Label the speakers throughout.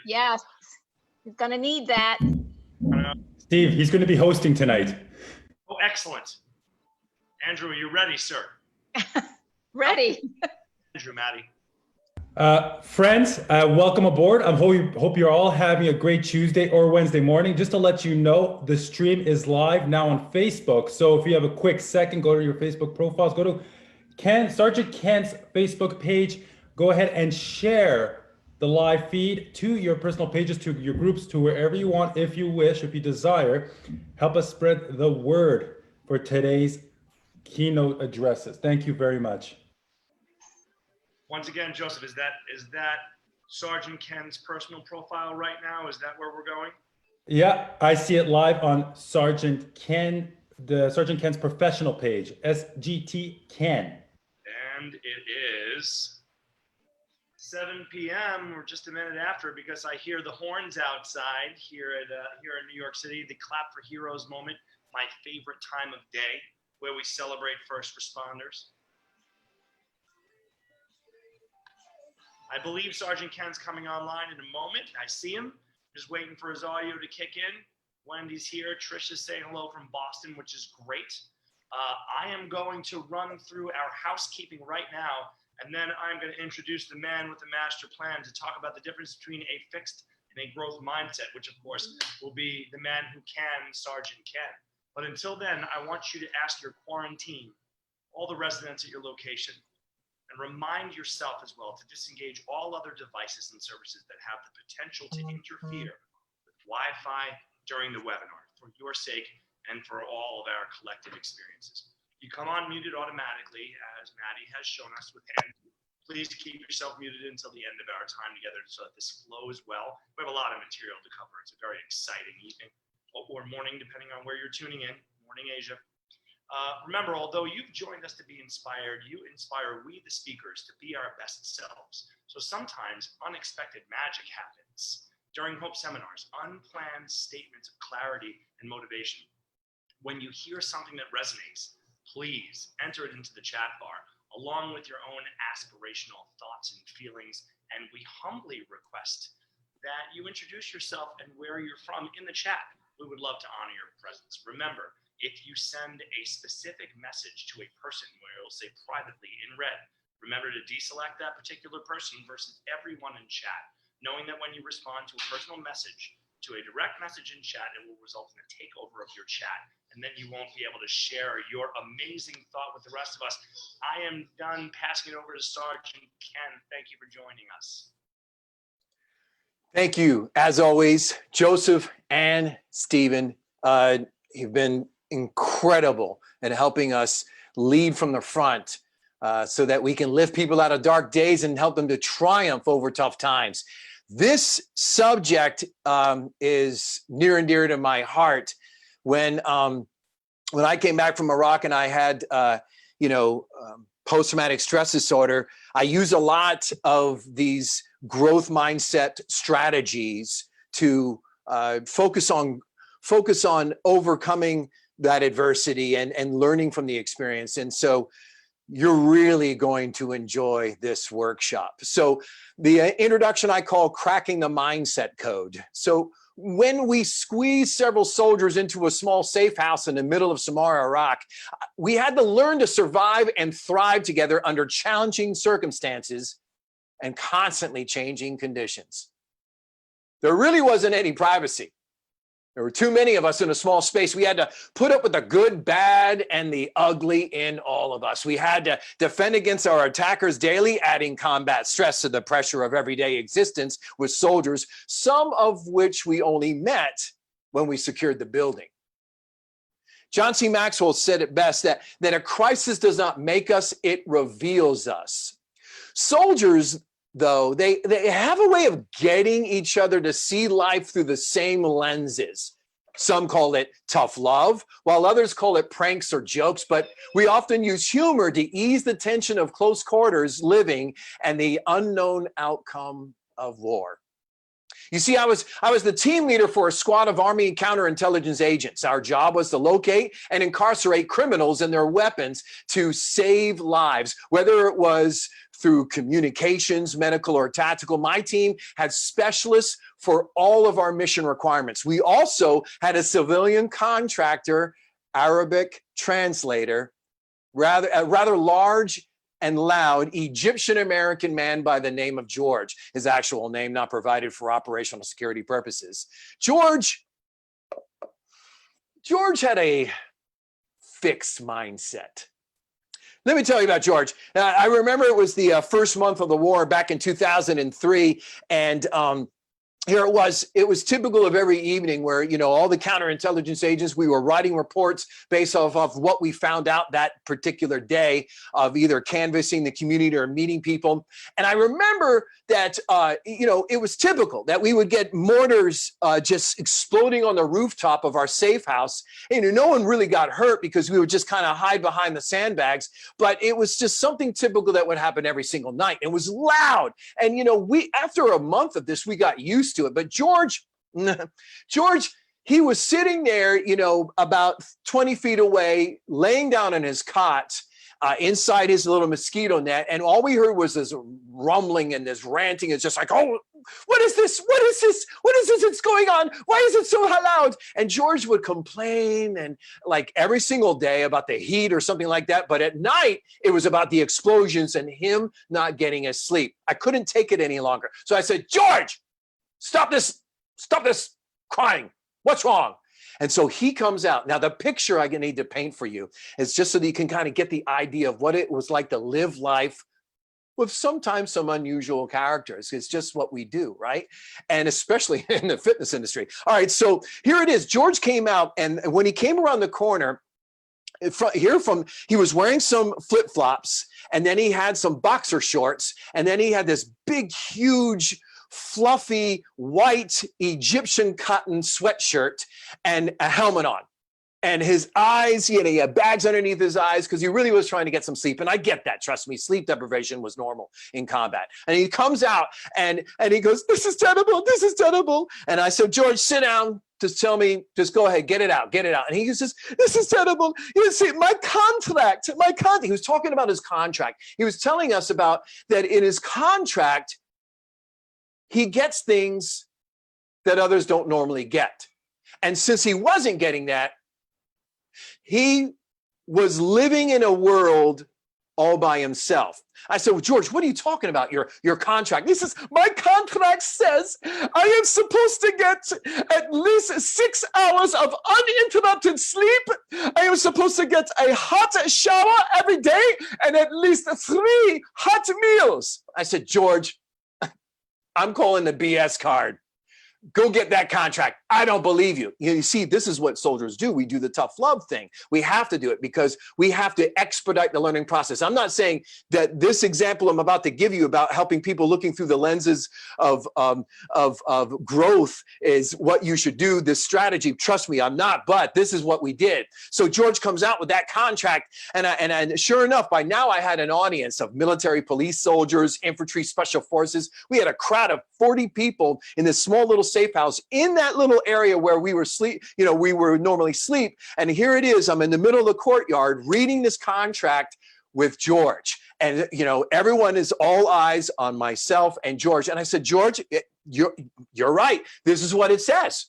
Speaker 1: Yes, he's gonna need that.
Speaker 2: Steve, he's going to be hosting tonight.
Speaker 3: Oh, excellent. Andrew, are you ready, sir?
Speaker 1: Ready.
Speaker 3: Andrew, Maddie.
Speaker 2: Friends, welcome aboard. I hope you're all having a great Tuesday or Wednesday morning. Just to let you know, the stream is live now on Facebook. So if you have a quick second, go to your Facebook profiles, go to Sergeant Ken's Facebook page, go ahead and share the live feed to your personal pages, to your groups, to wherever you want, if you wish, if you desire. Help us spread the word for today's keynote addresses. Thank you very much.
Speaker 3: Once again, Joseph, is that Sergeant Ken's personal profile right now? Is that where we're going?
Speaker 2: Yeah, I see it live on Sergeant Ken, the Sergeant Ken's professional page, SGT Ken.
Speaker 3: And it is 7 p.m. or just a minute after, because I hear the horns outside here in New York City, the Clap for Heroes moment, my favorite time of day, where we celebrate first responders. I believe Sergeant Ken's coming online in a moment. I see him, just waiting for his audio to kick in. Wendy's here. Trisha's saying hello from Boston, which is great. I am going to run through our housekeeping right now, and then I'm going to introduce the man with the master plan to talk about the difference between a fixed and a growth mindset, which of course will be the man who can, Sergeant Ken. But until then, I want you to ask your quarantine, all the residents at your location, and remind yourself as well to disengage all other devices and services that have the potential to interfere with Wi-Fi during the webinar, for your sake and for all of our collective experiences. You come on muted automatically, as Maddie has shown us with Andrew. Please keep yourself muted until the end of our time together so that this flows well. We have a lot of material to cover. It's a very exciting evening or morning, depending on where you're tuning in. Morning, Asia. Remember, although you've joined us to be inspired, you inspire we, the speakers, to be our best selves. So sometimes unexpected magic happens. During Hope seminars, unplanned statements of clarity and motivation. When you hear something that resonates, please enter it into the chat bar, along with your own aspirational thoughts and feelings. And we humbly request that you introduce yourself and where you're from in the chat. We would love to honor your presence. Remember, if you send a specific message to a person where it'll say privately in red, remember to deselect that particular person versus everyone in chat, knowing that when you respond to a personal message, to a direct message in chat, it will result in a takeover of your chat, and then you won't be able to share your amazing thought with the rest of us. I am done passing it over to Sergeant Ken. Thank you for joining us.
Speaker 4: Thank you, as always, Joseph and Stephen. You've been incredible at helping us lead from the front so that we can lift people out of dark days and help them to triumph over tough times. This subject is near and dear to my heart. When I came back from Iraq and I had, post-traumatic stress disorder, I use a lot of these growth mindset strategies to focus on overcoming that adversity and learning from the experience. And so you're really going to enjoy this workshop. So the introduction I call cracking the mindset code. So when we squeezed several soldiers into a small safe house in the middle of Samarra, Iraq, we had to learn to survive and thrive together under challenging circumstances and constantly changing conditions. There really wasn't any privacy. There were too many of us in a small space. We had to put up with the good, bad, and the ugly in all of us. We had to defend against our attackers daily, adding combat stress to the pressure of everyday existence with soldiers, some of which we only met when we secured the building. John C. Maxwell said it best that a crisis does not make us, it reveals us. Soldiers, though, they have a way of getting each other to see life through the same lenses. Some call it tough love, while others call it pranks or jokes, but we often use humor to ease the tension of close quarters living and the unknown outcome of war. You see, I was the team leader for a squad of Army counterintelligence agents. Our job was to locate and incarcerate criminals and their weapons to save lives, whether it was through communications, medical, or tactical. My team had specialists for all of our mission requirements. We also had a civilian contractor, Arabic translator, a rather large and loud Egyptian-American man by the name of George, his actual name not provided for operational security purposes. George had a fixed mindset. Let me tell you about George. I remember it was the first month of the war back in 2003, and here it was typical of every evening where, you know, all the counterintelligence agents, we were writing reports based off of what we found out that particular day of either canvassing the community or meeting people. And I remember that, you know, it was typical that we would get mortars just exploding on the rooftop of our safe house. And no one really got hurt because we would just kind of hide behind the sandbags. But it was just something typical that would happen every single night. It was loud. And, you know, after a month of this, we got used to it. But George, he was sitting there, you know, about 20 feet away, laying down in his cot inside his little mosquito net. And all we heard was this rumbling and this ranting. It's just like, oh, what is this? What is this? What is this that's going on? Why is it so loud? And George would complain and like every single day about the heat or something like that. But at night, it was about the explosions and him not getting his sleep. I couldn't take it any longer. So I said, George, stop this crying. What's wrong? And so he comes out. Now, the picture I need to paint for you is just so that you can kind of get the idea of what it was like to live life with sometimes some unusual characters. It's just what we do, right? And especially in the fitness industry. All right, so here it is. George came out, and when he came around the corner, he was wearing some flip-flops, and then he had some boxer shorts, and then he had this big, huge, fluffy white Egyptian cotton sweatshirt and a helmet on. And his eyes, you know, he had bags underneath his eyes because he really was trying to get some sleep. And I get that, trust me, sleep deprivation was normal in combat. And he comes out and he goes, this is terrible, this is terrible. And I said, George, sit down, just tell me, just go ahead, get it out. And he says, this is terrible. You see, my contract, he was talking about his contract. He was telling us about that in his contract, he gets things that others don't normally get. And since he wasn't getting that, he was living in a world all by himself. I said, well, George, what are you talking about? Your contract. He says, my contract says I am supposed to get at least 6 hours of uninterrupted sleep. I am supposed to get a hot shower every day and at least 3 hot meals. I said, George, I'm calling the BS card. Go get that contract. I don't believe you. You see, this is what soldiers do. We do the tough love thing. We have to do it because we have to expedite the learning process. I'm not saying that this example I'm about to give you about helping people looking through the lenses of growth is what you should do, this strategy. Trust me, I'm not, but this is what we did. So George comes out with that contract, and sure enough, by now I had an audience of military police soldiers, infantry, special forces. We had a crowd of 40 people in this small little safe house in that little area where we were normally sleep. And here it is. I'm in the middle of the courtyard reading this contract with George. And, you know, everyone is all eyes on myself and George. And I said, George, you're right. This is what it says.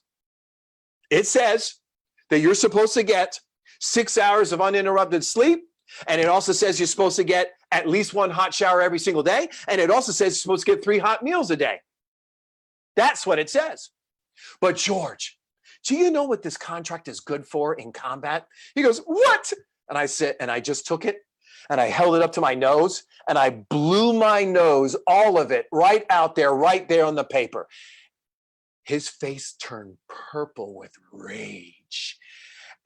Speaker 4: It says that you're supposed to get 6 hours of uninterrupted sleep. And it also says you're supposed to get at least 1 hot shower every single day. And it also says you're supposed to get 3 hot meals a day. That's what it says. But George, do you know what this contract is good for in combat? He goes, what? And I said, and I just took it and I held it up to my nose and I blew my nose, all of it, right out there, right there on the paper. His face turned purple with rage.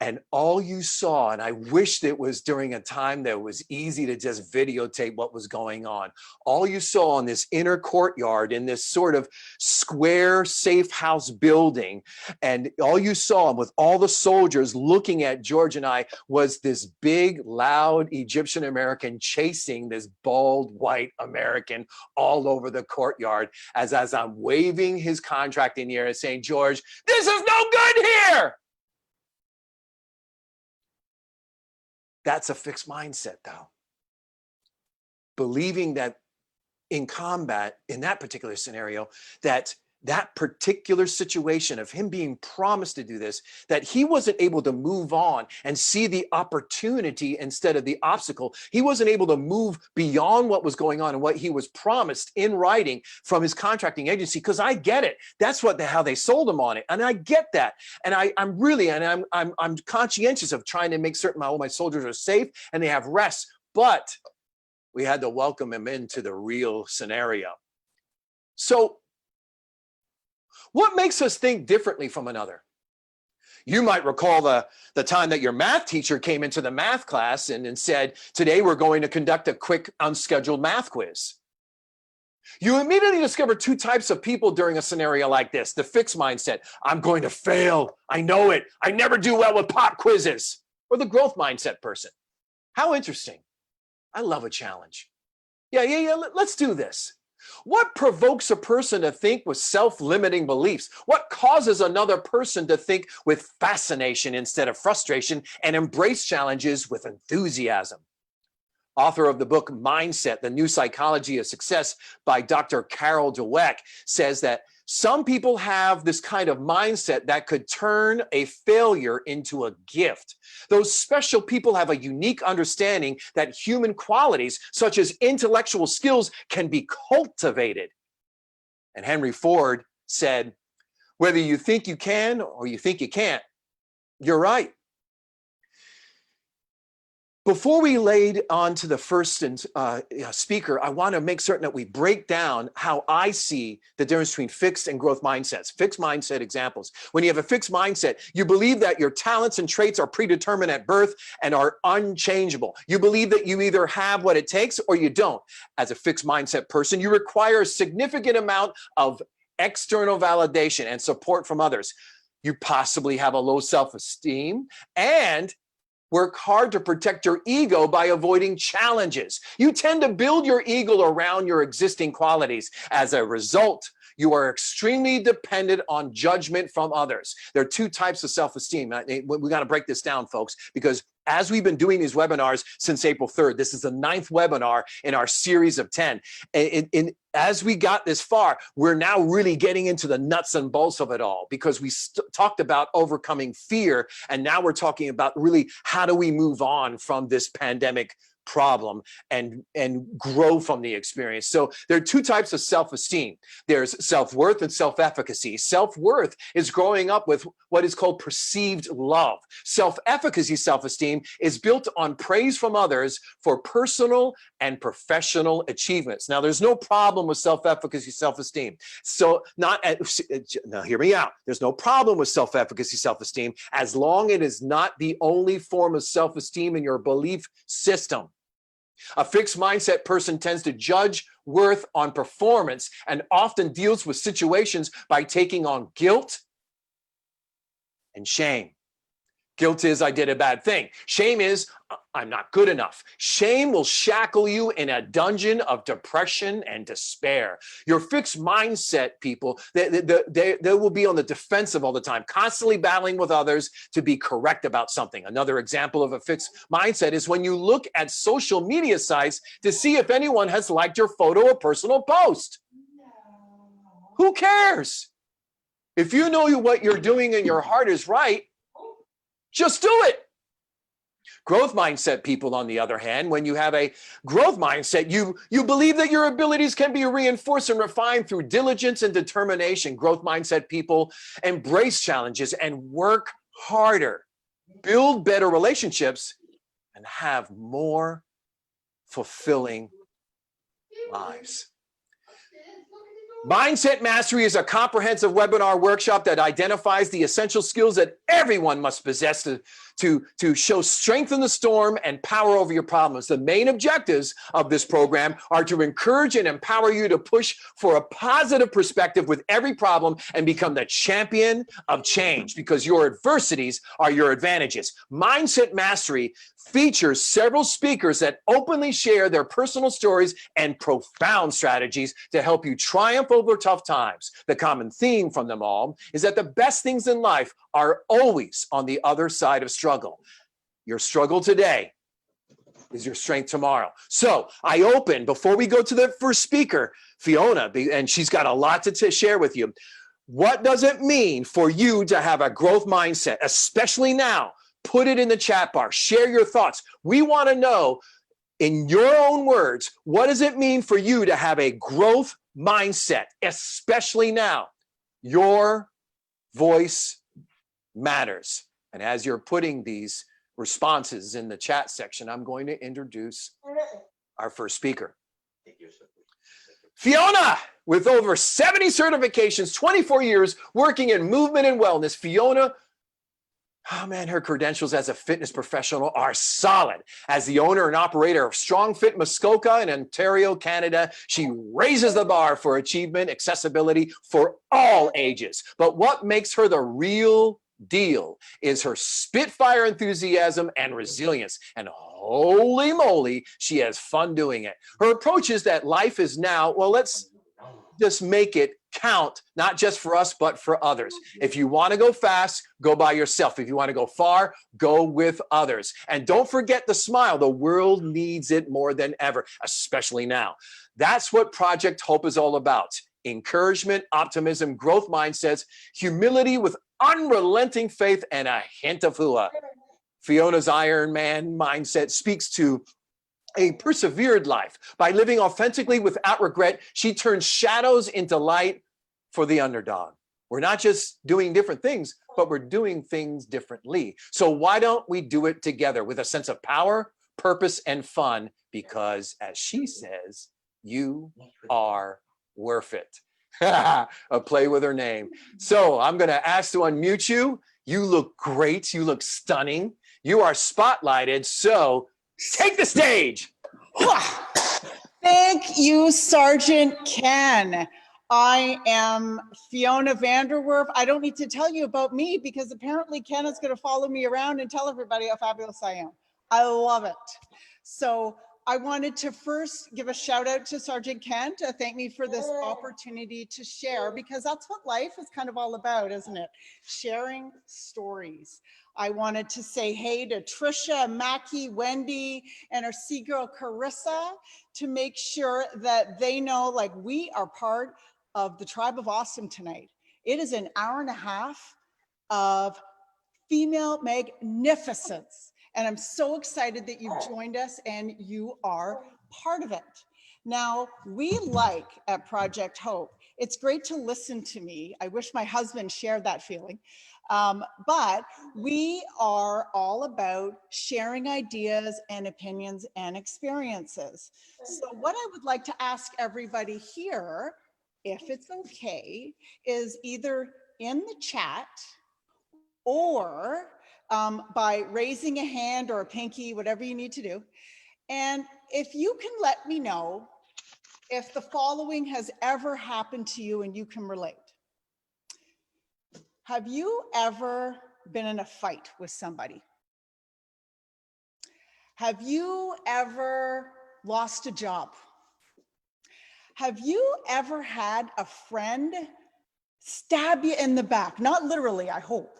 Speaker 4: And all you saw, and I wished it was during a time that it was easy to just videotape what was going on. All you saw in this inner courtyard, in this sort of square safe house building, and all you saw with all the soldiers looking at George and I was this big, loud Egyptian American chasing this bald white American all over the courtyard as I'm waving his contract in the air and saying, George, this is no good here. That's a fixed mindset, though. Believing that in combat, in that particular scenario, that particular situation of him being promised to do this, that he wasn't able to move on and see the opportunity instead of the obstacle. He wasn't able to move beyond what was going on and what he was promised in writing from his contracting agency, because I get it. That's how they sold him on it. And I get that. And I'm conscientious of trying to make certain all my soldiers are safe and they have rest. But we had to welcome him into the real scenario. So what makes us think differently from another? You might recall the time that your math teacher came into the math class and said, today we're going to conduct a quick unscheduled math quiz. You immediately discover two types of people during a scenario like this. The fixed mindset, I'm going to fail. I know it. I never do well with pop quizzes. Or the growth mindset person. How interesting. I love a challenge. Yeah, let's do this. What provokes a person to think with self-limiting beliefs? What causes another person to think with fascination instead of frustration and embrace challenges with enthusiasm? Author of the book Mindset, The New Psychology of Success by Dr. Carol Dweck says that some people have this kind of mindset that could turn a failure into a gift. Those special people have a unique understanding that human qualities, such as intellectual skills, can be cultivated. And Henry Ford said, whether you think you can or you think you can't, you're right. Before we lead on to the first speaker, I want to make certain that we break down how I see the difference between fixed and growth mindsets. Fixed mindset examples. When you have a fixed mindset, you believe that your talents and traits are predetermined at birth and are unchangeable. You believe that you either have what it takes or you don't. As a fixed mindset person, you require a significant amount of external validation and support from others. You possibly have a low self-esteem and work hard to protect your ego by avoiding challenges. You tend to build your ego around your existing qualities. As a result, you are extremely dependent on judgment from others. There are two types of self-esteem. We got to break this down, folks, because as we've been doing these webinars since April 3rd, this is the 9th webinar in our series of 10. As we got this far, we're now really getting into the nuts and bolts of it all, because we talked about overcoming fear. And now we're talking about really how do we move on from this pandemic problem and grow from the experience. So there are two types of self-esteem. There's self-worth and self-efficacy. Self-worth is growing up with what is called perceived love. Self-efficacy, self-esteem is built on praise from others for personal and professional achievements. Now, there's no problem with self-efficacy, self-esteem. So now hear me out. There's no problem with self-efficacy, self-esteem as long as it is not the only form of self-esteem in your belief system. A fixed mindset person tends to judge worth on performance and often deals with situations by taking on guilt and shame. Guilt is, I did a bad thing. Shame is, I'm not good enough. Shame will shackle you in a dungeon of depression and despair. Your fixed mindset people, they will be on the defensive all the time, constantly battling with others to be correct about something. Another example of a fixed mindset is when you look at social media sites to see if anyone has liked your photo or personal post. Who cares? If you know what you're doing and your heart is right, just do it. Growth mindset people, on the other hand, when you have a growth mindset, you believe that your abilities can be reinforced and refined through diligence and determination. Growth mindset people embrace challenges and work harder, build better relationships, and have more fulfilling lives. Mindset Mastery is a comprehensive webinar workshop that identifies the essential skills that everyone must possess to show strength in the storm and power over your problems. The main objectives of this program are to encourage and empower you to push for a positive perspective with every problem and become the champion of change, because your adversities are your advantages. Mindset Mastery features several speakers that openly share their personal stories and profound strategies to help you triumph over tough times. The common theme from them all is that the best things in life are always on the other side of struggle. Your struggle today is your strength tomorrow. So I open, before we go to the first speaker, Fiona, and she's got a lot to share with you. What does it mean for you to have a growth mindset, especially now? Put it in the chat bar. Share your thoughts. We want to know, in your own words, what does it mean for you to have a growth mindset, especially now? Your voice matters. And as you're putting these responses in the chat section, I'm going to introduce our first speaker. Fiona, with over 70 certifications, 24 years working in movement and wellness. Fiona, oh man, her credentials as a fitness professional are solid. As the owner and operator of Strong Fit Muskoka in Ontario, Canada, she raises the bar for achievement, accessibility for all ages. But what makes her the real deal is her spitfire enthusiasm and resilience. And holy moly, she has fun doing it. Her approach is that life is now, well, let's just make it count, not just for us, but for others. If you want to go fast, go by yourself. If you want to go far, go with others. And don't forget the smile. The world needs it more than ever, especially now. That's what Project Hope is all about. Encouragement, optimism, growth mindsets, humility with unrelenting faith, and a hint of hua. Fiona's Iron Man mindset speaks to a persevered life. By living authentically without regret, she turns shadows into light for the underdog. We're not just doing different things, but we're doing things differently. So why don't we do it together with a sense of power, purpose, and fun? Because as she says, you are worth it. A play with her name. So I'm going to ask to unmute you. You look great. You look stunning. You are spotlighted. So take the stage.
Speaker 5: Thank you, Sergeant Ken. I am Fiona Vanderwerf. I don't need to tell you about me because apparently Ken is going to follow me around and tell everybody how fabulous I am. I love it. So I wanted to first give a shout out to Sergeant Ken to thank me for this opportunity to share, because that's what life is kind of all about, isn't it? Sharing stories. I wanted to say hey to Trisha, Mackie, Wendy, and our Sea Girl Carissa to make sure that they know, like, we are part of the Tribe of Awesome tonight. It is an hour and a half of female magnificence. And I'm so excited that you've joined us and you are part of it. Now, we like at Project Hope, it's great to listen to me. I wish my husband shared that feeling. But we are all about sharing ideas and opinions and experiences. So what I would like to ask everybody here, if it's okay, is either in the chat or by raising a hand or a pinky, whatever you need to do. And if you can let me know if the following has ever happened to you and you can relate. Have you ever been in a fight with somebody? Have you ever lost a job? Have you ever had a friend stab you in the back? Not literally, I hope,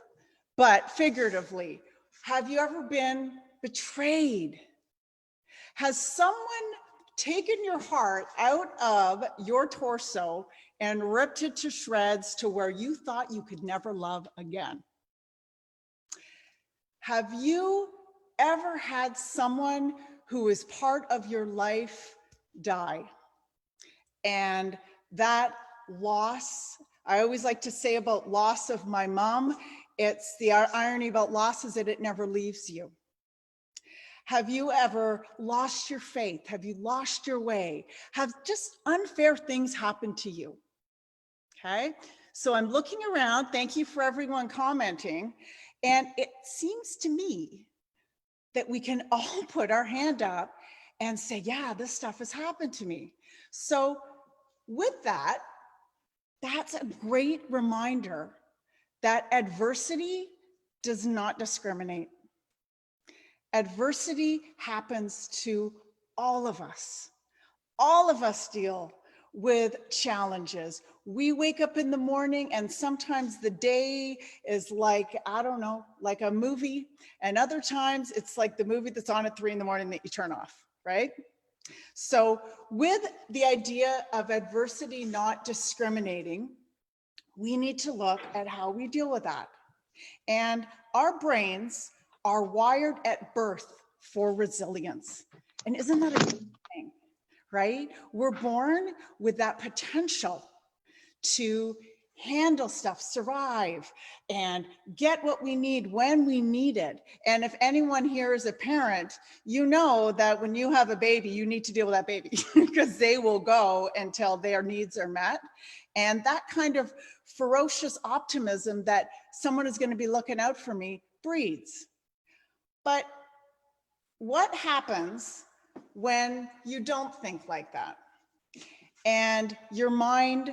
Speaker 5: but figuratively. Have you ever been betrayed? Has someone taken your heart out of your torso and ripped it to shreds to where you thought you could never love again? Have you ever had someone who is part of your life die? And that loss, I always like to say about loss of my mom, it's the irony about loss is that it never leaves you. Have you ever lost your faith? Have you lost your way? Have just unfair things happened to you? Okay, so I'm looking around. Thank you for everyone commenting. And it seems to me that we can all put our hand up and say, yeah, this stuff has happened to me. So with that, that's a great reminder that adversity does not discriminate. Adversity happens to all of us. All of us deal with challenges. We wake up in the morning and sometimes the day is like, I don't know, like a movie. And other times it's like the movie that's on at 3 in the morning that you turn off, right? So with the idea of adversity not discriminating, we need to look at how we deal with that. And our brains are wired at birth for resilience. And isn't that a good thing, right? We're born with that potential to handle stuff, survive, and get what we need when we need it. And if anyone here is a parent, you know that when you have a baby, you need to deal with that baby because they will go until their needs are met. And that kind of ferocious optimism that someone is going to be looking out for me breeds. But what happens when you don't think like that? And your mind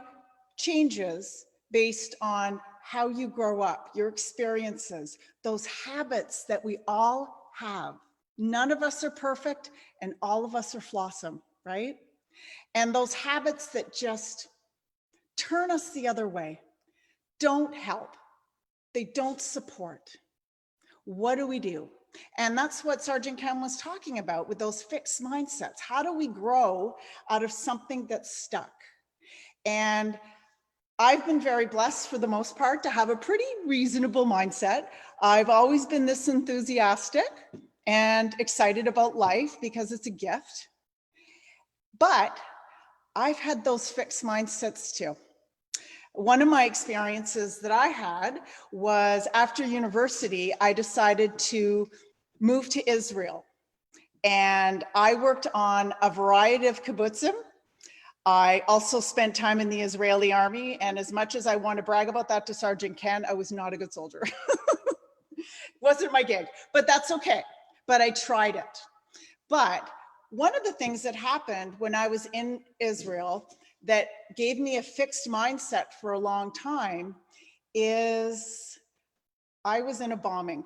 Speaker 5: changes based on how you grow up, your experiences, those habits that we all have. None of us are perfect and all of us are flawsome, right? And those habits that just turn us the other way don't help. They don't support. What do we do? And that's what Sergeant Ken was talking about with those fixed mindsets. How do we grow out of something that's stuck? And I've been very blessed for the most part to have a pretty reasonable mindset. I've always been this enthusiastic and excited about life because it's a gift. But I've had those fixed mindsets too. One of my experiences that I had was after university, I decided to move to Israel. And I worked on a variety of kibbutzim. I also spent time in the Israeli army. And as much as I want to brag about that to Sergeant Ken, I was not a good soldier. Wasn't my gig, but that's okay. But I tried it. But one of the things that happened when I was in Israel that gave me a fixed mindset for a long time is I was in a bombing.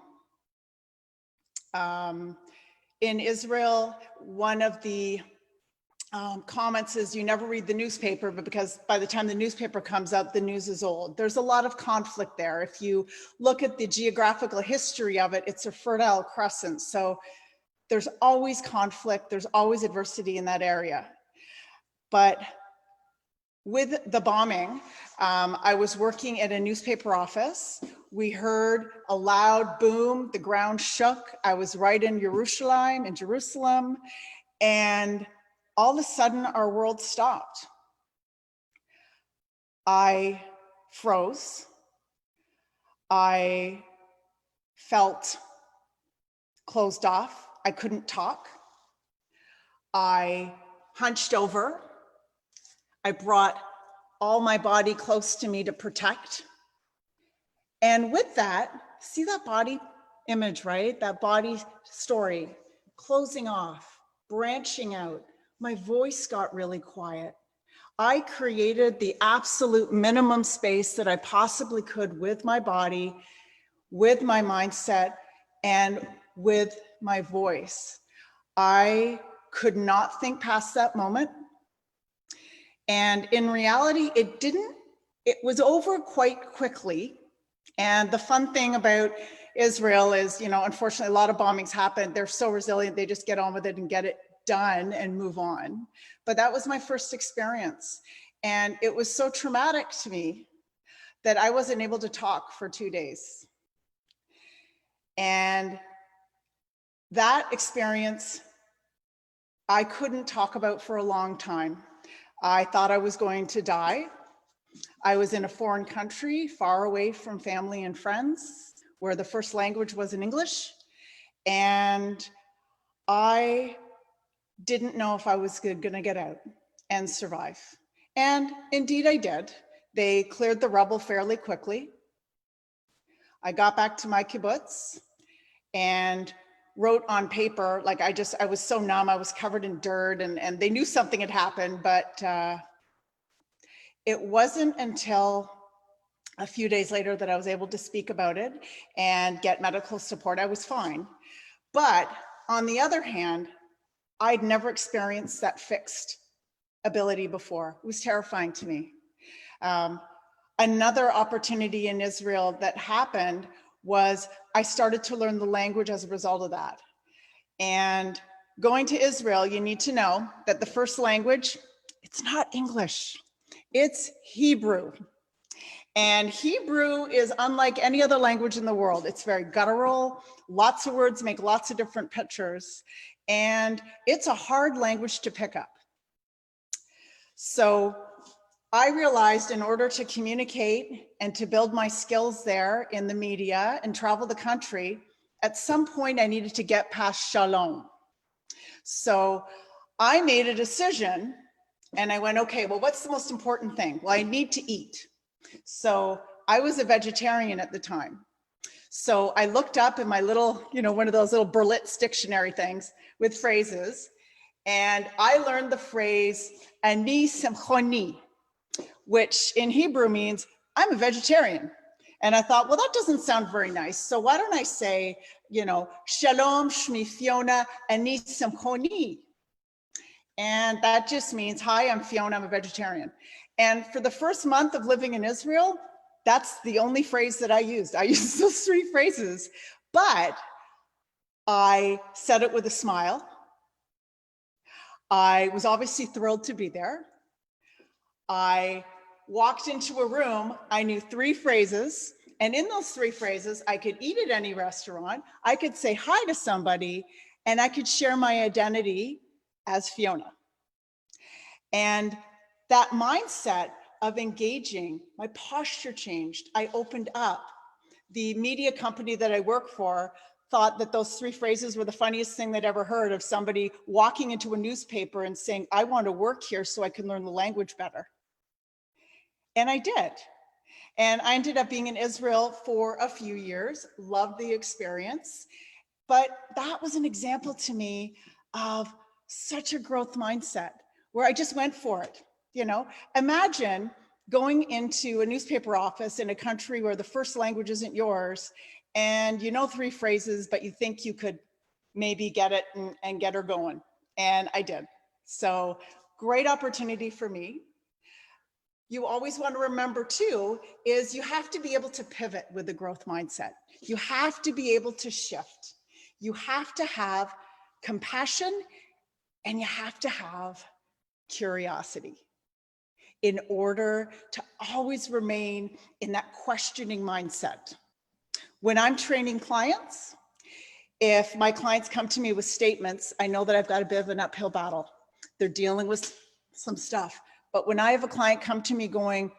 Speaker 5: In Israel, one of the comments is you never read the newspaper, but because by the time the newspaper comes out, the news is old. There's a lot of conflict there. If you look at the geographical history of it, it's a fertile crescent. So there's always conflict. There's always adversity in that area. But with the bombing, I was working at a newspaper office. We heard a loud boom, the ground shook. I was right in Jerusalem, and all of a sudden our world stopped. I froze. I felt closed off. I couldn't talk. I hunched over. I brought all my body close to me to protect. And with that, see that body image, right? That body story, closing off, branching out. My voice got really quiet. I created the absolute minimum space that I possibly could with my body, with my mindset, and with my voice. I could not think past that moment. And in reality, it was over quite quickly. And the fun thing about Israel is, unfortunately, a lot of bombings happen. They're so resilient, they just get on with it and get it done and move on. But that was my first experience. And it was so traumatic to me that I wasn't able to talk for 2 days. And that experience, I couldn't talk about for a long time. I thought I was going to die. I was in a foreign country, far away from family and friends, where the first language was in English. And I didn't know if I was going to get out and survive. And indeed I did. They cleared the rubble fairly quickly. I got back to my kibbutz and wrote on paper, like I was so numb, I was covered in dirt, and they knew something had happened, but it wasn't until a few days later that I was able to speak about it and get medical support. I was fine. But on the other hand, I'd never experienced that fixed ability before. It was terrifying to me. Another opportunity in Israel that happened was I started to learn the language as a result of that. And going to Israel, you need to know that the first language, it's not English, it's Hebrew. And Hebrew is unlike any other language in the world. It's very guttural, lots of words make lots of different pictures, and it's a hard language to pick up. So I realized in order to communicate and to build my skills there in the media and travel the country, at some point I needed to get past shalom. So I made a decision and I went, okay, well, what's the most important thing? Well, I need to eat. So I was a vegetarian at the time. So I looked up in my little, one of those little Berlitz dictionary things with phrases, and I learned the phrase ani simchoni, which in Hebrew means I'm a vegetarian. And I thought, well, that doesn't sound very nice. So why don't I say, shalom, shmi Fiona, ani simchoni. And that just means, hi, I'm Fiona, I'm a vegetarian. And for the first month of living in Israel, that's the only phrase that I used. I used those three phrases, but I said it with a smile. I was obviously thrilled to be there. I walked into a room, I knew three phrases, and in those three phrases, I could eat at any restaurant, I could say hi to somebody, and I could share my identity as Fiona. And that mindset of engaging, my posture changed. I opened up. The media company that I work for thought that those three phrases were the funniest thing they'd ever heard, of somebody walking into a newspaper and saying, I want to work here so I can learn the language better. And I did. And I ended up being in Israel for a few years, loved the experience. But that was an example to me of such a growth mindset where I just went for it. Imagine going into a newspaper office in a country where the first language isn't yours, and you know three phrases, but you think you could maybe get it and get her going. And I did. So great opportunity for me. You always want to remember too, is you have to be able to pivot with the growth mindset. You have to be able to shift. You have to have compassion and you have to have curiosity in order to always remain in that questioning mindset. When I'm training clients, if my clients come to me with statements, I know that I've got a bit of an uphill battle. They're dealing with some stuff. But when I have a client come to me going,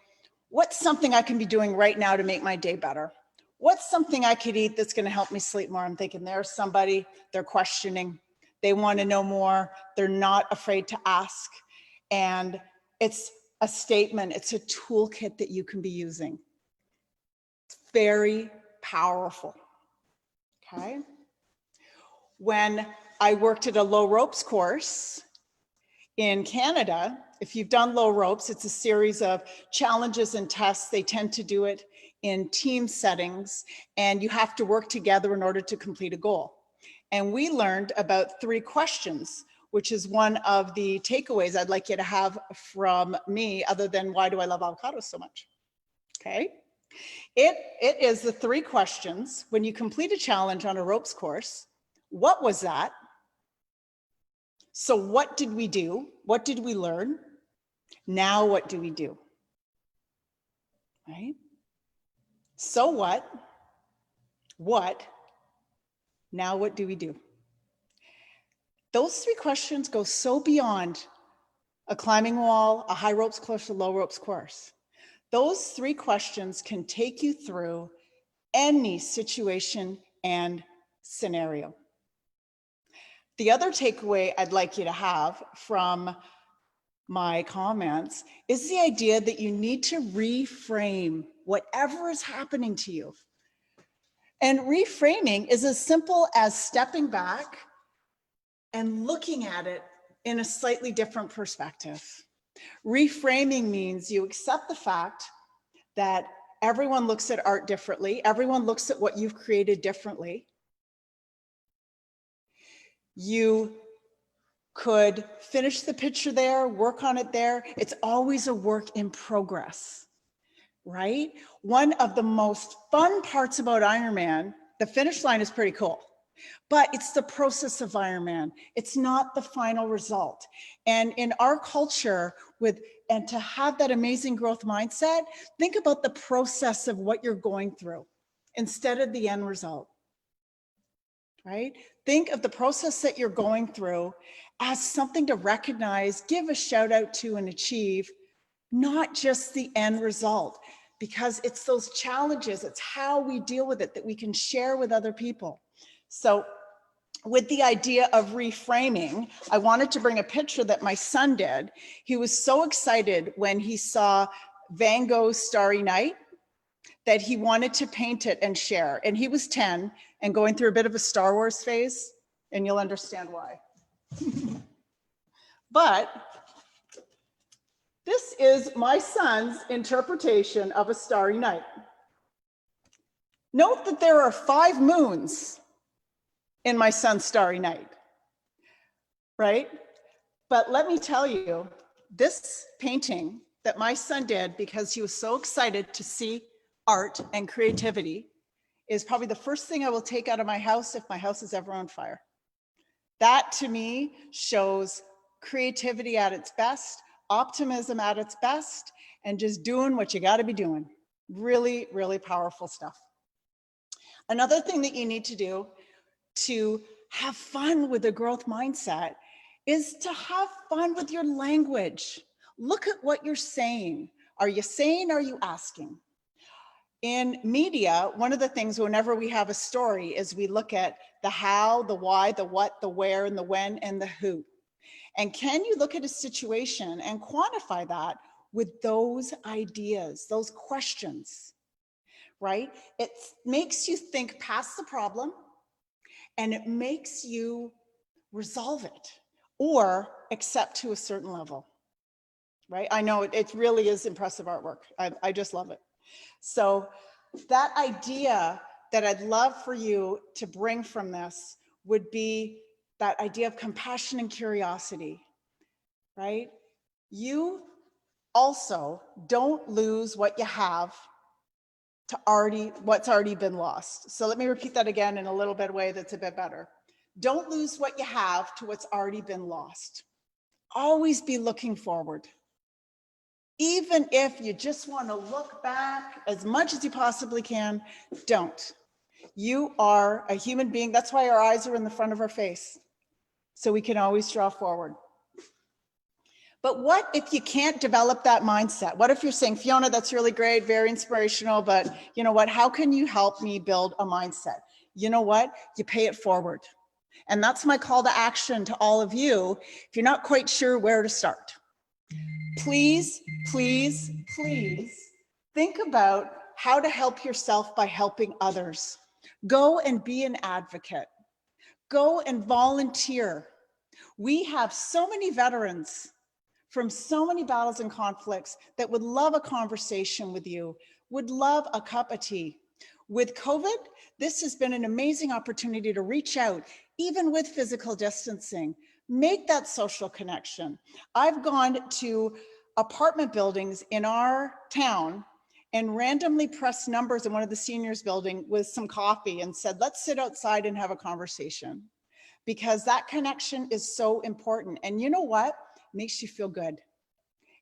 Speaker 5: what's something I can be doing right now to make my day better? What's something I could eat that's going to help me sleep more? I'm thinking there's somebody, they're questioning. They want to know more. They're not afraid to ask. And it's a statement, it's a toolkit that you can be using. It's very powerful, okay? When I worked at a low ropes course in Canada, if you've done low ropes, it's a series of challenges and tests. They tend to do it in team settings, and you have to work together in order to complete a goal. And we learned about 3 questions, which is one of the takeaways I'd like you to have from me, other than why do I love avocados so much? Okay. It is the 3 questions. When you complete a challenge on a ropes course, what was that? So what did we do? What did we learn? Now what do we do? Right? So what? What? Now what do we do? Those 3 questions go so beyond a climbing wall, a high ropes course, a low ropes course. Those 3 questions can take you through any situation and scenario. The other takeaway I'd like you to have from my comments is the idea that you need to reframe whatever is happening to you. And reframing is as simple as stepping back and looking at it in a slightly different perspective. Reframing means you accept the fact that everyone looks at art differently. Everyone looks at what you've created differently. You could finish the picture there, work on it there. It's always a work in progress, right? One of the most fun parts about Ironman, the finish line is pretty cool, but it's the process of Ironman. It's not the final result. And in our culture, and to have that amazing growth mindset, think about the process of what you're going through instead of the end result, right? Think of the process that you're going through as something to recognize, give a shout out to, and achieve, not just the end result, because it's those challenges, it's how we deal with it that we can share with other people. So with the idea of reframing, I wanted to bring a picture that my son did. He was so excited when he saw Van Gogh's Starry Night that he wanted to paint it and share. And he was 10 and going through a bit of a Star Wars phase, and you'll understand why. But this is my son's interpretation of a starry night. Note that there are 5 moons in my son's starry night, right? But let me tell you, this painting that my son did because he was so excited to see art and creativity is probably the first thing I will take out of my house if my house is ever on fire. That to me shows creativity at its best, optimism at its best, and just doing what you got to be doing. Really, really powerful stuff. Another thing that you need to do to have fun with a growth mindset is to have fun with your language. Look at what you're saying. Are you saying, are you asking? In media, one of the things whenever we have a story is we look at the how, the why, the what, the where, and the when, and the who. And can you look at a situation and quantify that with those ideas, those questions, right? It makes you think past the problem, and it makes you resolve it or accept to a certain level, right? I know it really is impressive artwork. I just love it. So that idea that I'd love for you to bring from this would be that idea of compassion and curiosity, right? You also don't lose what you have to what's already been lost. So let me repeat that again in a little bit way that's a bit better. Don't lose what you have to what's already been lost. Always be looking forward. Even if you just want to look back as much as you possibly can, don't. You are a human being. That's why our eyes are in the front of our face, so we can always draw forward. But what if you can't develop that mindset? What if you're saying, Fiona, that's really great, very inspirational, but you know what? How can you help me build a mindset? You know what? You pay it forward. And that's my call to action to all of you. If you're not quite sure where to start, please, please, please think about how to help yourself by helping others. Go and be an advocate. Go and volunteer. We have so many veterans from so many battles and conflicts that would love a conversation with you, would love a cup of tea. With COVID, this has been an amazing opportunity to reach out, even with physical distancing. Make that social connection. I've gone to apartment buildings in our town and randomly pressed numbers in one of the seniors building with some coffee and said, let's sit outside and have a conversation, because that connection is so important. And you know what? It makes you feel good.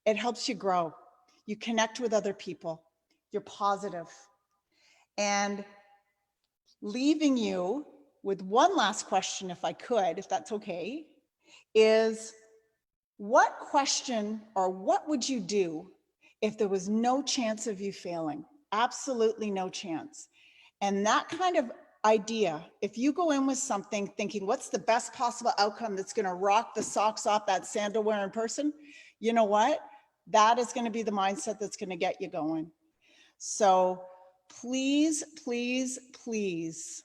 Speaker 5: It helps you grow. You connect with other people. You're positive. And leaving you with one last question, if I could, if that's okay, is what question or what would you do if there was no chance of you failing? Absolutely no chance. And that kind of idea, if you go in with something thinking, what's the best possible outcome that's going to rock the socks off that sandal wearing person? you know what? That is going to be the mindset that's going to get you going. So please, please, please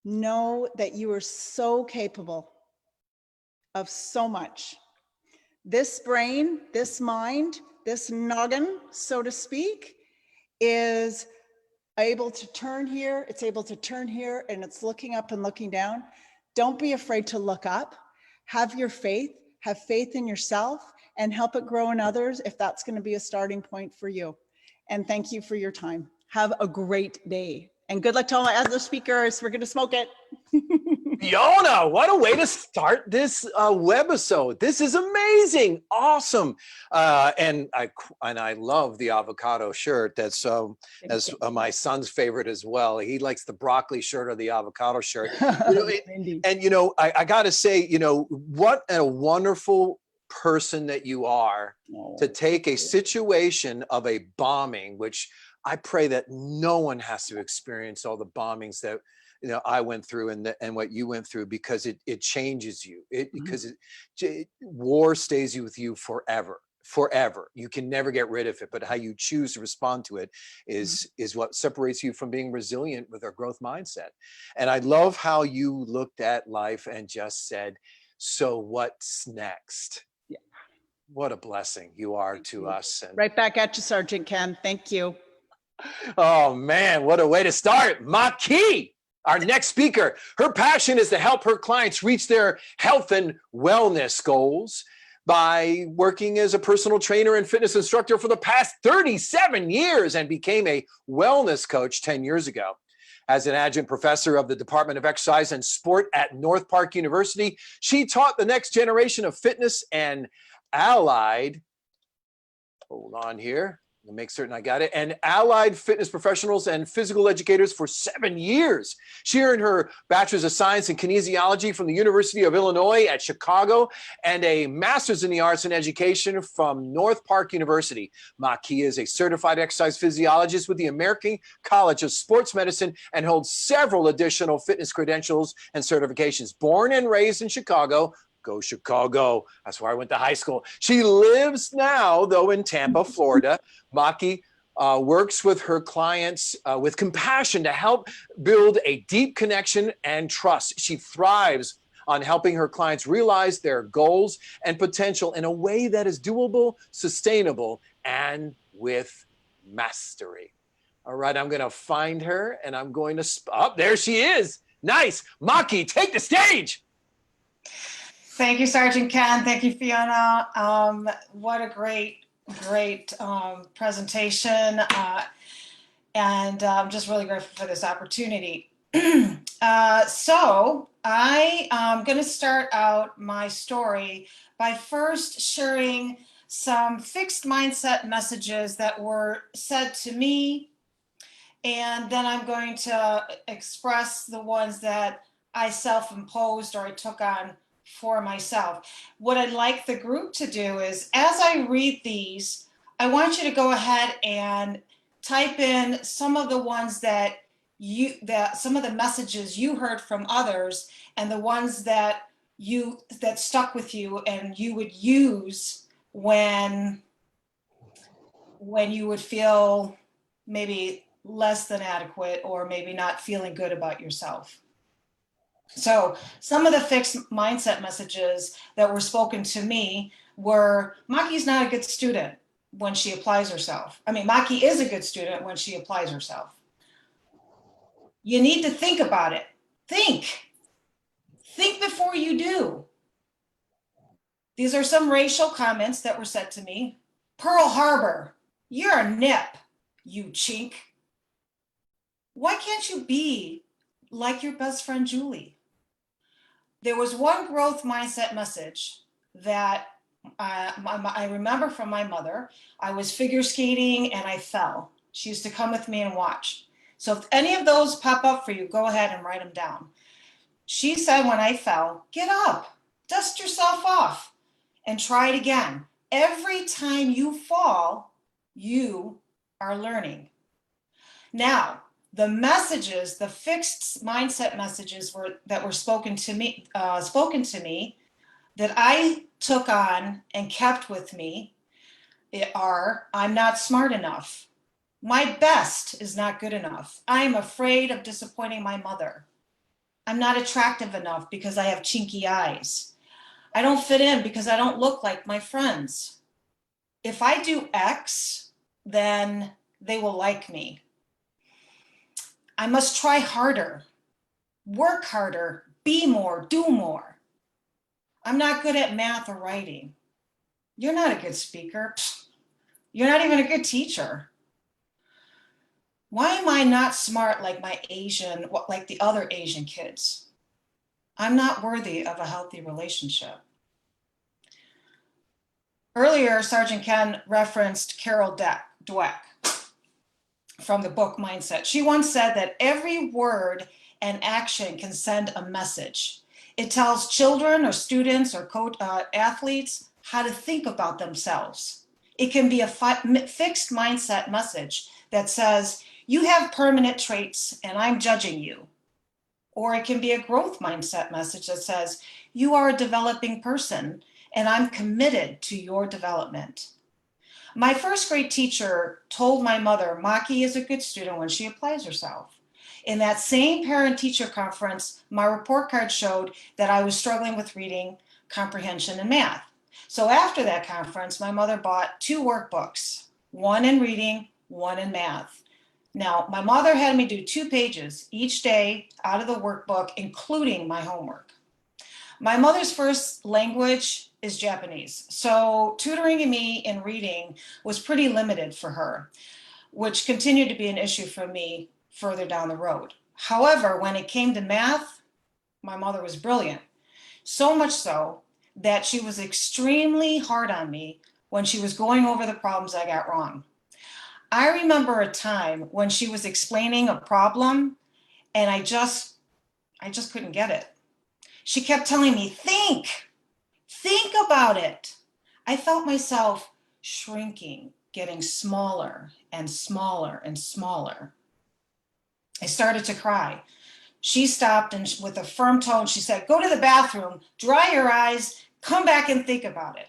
Speaker 5: know that you are so capable of so much. This brain, this mind, this noggin, so to speak, is able to turn here, it's able to turn here, and it's looking up and looking down. Don't be afraid to look up. Have your faith, have faith in yourself, and help it grow in others if that's going to be a starting point for you. And thank you for your time. Have a great day. And good luck to all my other speakers. We're going to smoke it.
Speaker 4: Fiona, what a way to start this webisode. This is amazing. Awesome. And I love the avocado shirt. That's my son's favorite as well. He likes the broccoli shirt or the avocado shirt. I got to say, what a wonderful person that you are to take a situation of a bombing, which I pray that no one has to experience all the bombings that I went through and what you went through, because it changes you. Because war stays with you forever. You can never get rid of it, but how you choose to respond to it is what separates you from being resilient with our growth mindset. And I love how you looked at life and just said, so what's next?
Speaker 5: Yeah.
Speaker 4: What a blessing you are to us. And
Speaker 5: right back at you, Sergeant Ken. Thank you.
Speaker 4: oh man, what a way to start. Maki, our next speaker, her passion is to help her clients reach their health and wellness goals by working as a personal trainer and fitness instructor for the past 37 years, and became a wellness coach 10 years ago. As an adjunct professor of the Department of Exercise and Sport at North Park University, she taught the next generation of fitness and allied, hold on here, to make certain I got it, and allied fitness professionals and physical educators for 7 years. She earned her Bachelor's of Science in Kinesiology from the University of Illinois at Chicago and a Master's in the Arts in Education from North Park University. Maki is a certified exercise physiologist with the American College of Sports Medicine and holds several additional fitness credentials and certifications. Born and raised in Chicago, go Chicago. That's where I went to high school. She lives now, though, in Tampa, Florida. Maki works with her clients with compassion to help build a deep connection and trust. She thrives on helping her clients realize their goals and potential in a way that is doable, sustainable, and with mastery. All right, I'm going to find her and I'm going to, there she is. Nice. Maki, take the stage.
Speaker 6: Thank you, Sergeant Ken. Thank you, Fiona. What a great presentation. And I'm just really grateful for this opportunity. So I am going to start out my story by first sharing some fixed mindset messages that were said to me. And then I'm going to express the ones that I self-imposed or I took on for myself. What I'd like the group to do is, as I read these, I want you to go ahead and type in some of the ones that some of the messages you heard from others, and the ones that stuck with you and you would use when you would feel maybe less than adequate or maybe not feeling good about yourself. So some of the fixed mindset messages that were spoken to me were, Maki's not a good student when she applies herself. I mean, Maki is a good student when she applies herself. You need to think about it. Think before you do. These are some racial comments that were said to me. Pearl Harbor, you're a nip, you chink. Why can't you be like your best friend, Julie? There was one growth mindset message that I remember from my mother. I was figure skating and I fell. She used to come with me and watch. So if any of those pop up for you, go ahead and write them down. She said, when I fell, get up, dust yourself off, and try it again. Every time you fall, you are learning. Now, the messages, the fixed mindset messages that were spoken to me that I took on and kept with me are, I'm not smart enough. My best is not good enough. I'm afraid of disappointing my mother. I'm not attractive enough because I have chinky eyes. I don't fit in because I don't look like my friends. If I do X, then they will like me. I must try harder, work harder, be more, do more. I'm not good at math or writing. You're not a good speaker. You're not even a good teacher. Why am I not smart like like the other Asian kids? I'm not worthy of a healthy relationship. Earlier, Sergeant Ken referenced Carol Dweck from the book Mindset. She once said that every word and action can send a message. It tells children or students or athletes how to think about themselves. It can be a fixed mindset message that says, you have permanent traits and I'm judging you. Or it can be a growth mindset message that says, you are a developing person and I'm committed to your development. My first grade teacher told my mother Maki is a good student when she applies herself. In that same parent-teacher conference, my report card showed that I was struggling with reading, comprehension, and math. So after that conference, my mother bought 2 workbooks, one in reading, one in math. Now, my mother had me do 2 pages each day out of the workbook, including my homework. My mother's first language is Japanese, so tutoring me in reading was pretty limited for her, which continued to be an issue for me further down the road. However, when it came to math, my mother was brilliant, so much so that she was extremely hard on me when she was going over the problems I got wrong. I remember a time when she was explaining a problem and I just couldn't get it. She kept telling me, think about it. I felt myself shrinking, getting smaller and smaller and smaller. I started to cry. She stopped and with a firm tone, she said, go to the bathroom, dry your eyes, come back and think about it.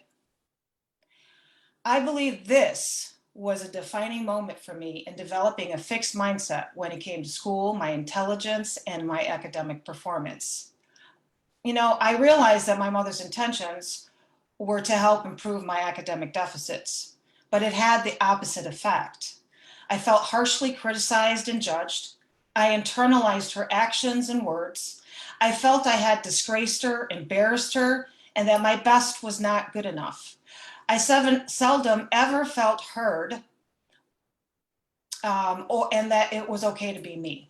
Speaker 6: I believe this was a defining moment for me in developing a fixed mindset when it came to school, my intelligence, and my academic performance. You know, I realized that my mother's intentions were to help improve my academic deficits, but it had the opposite effect. I felt harshly criticized and judged. I internalized her actions and words. I felt I had disgraced her, embarrassed her, and that my best was not good enough. I seldom ever felt heard, and that it was okay to be me,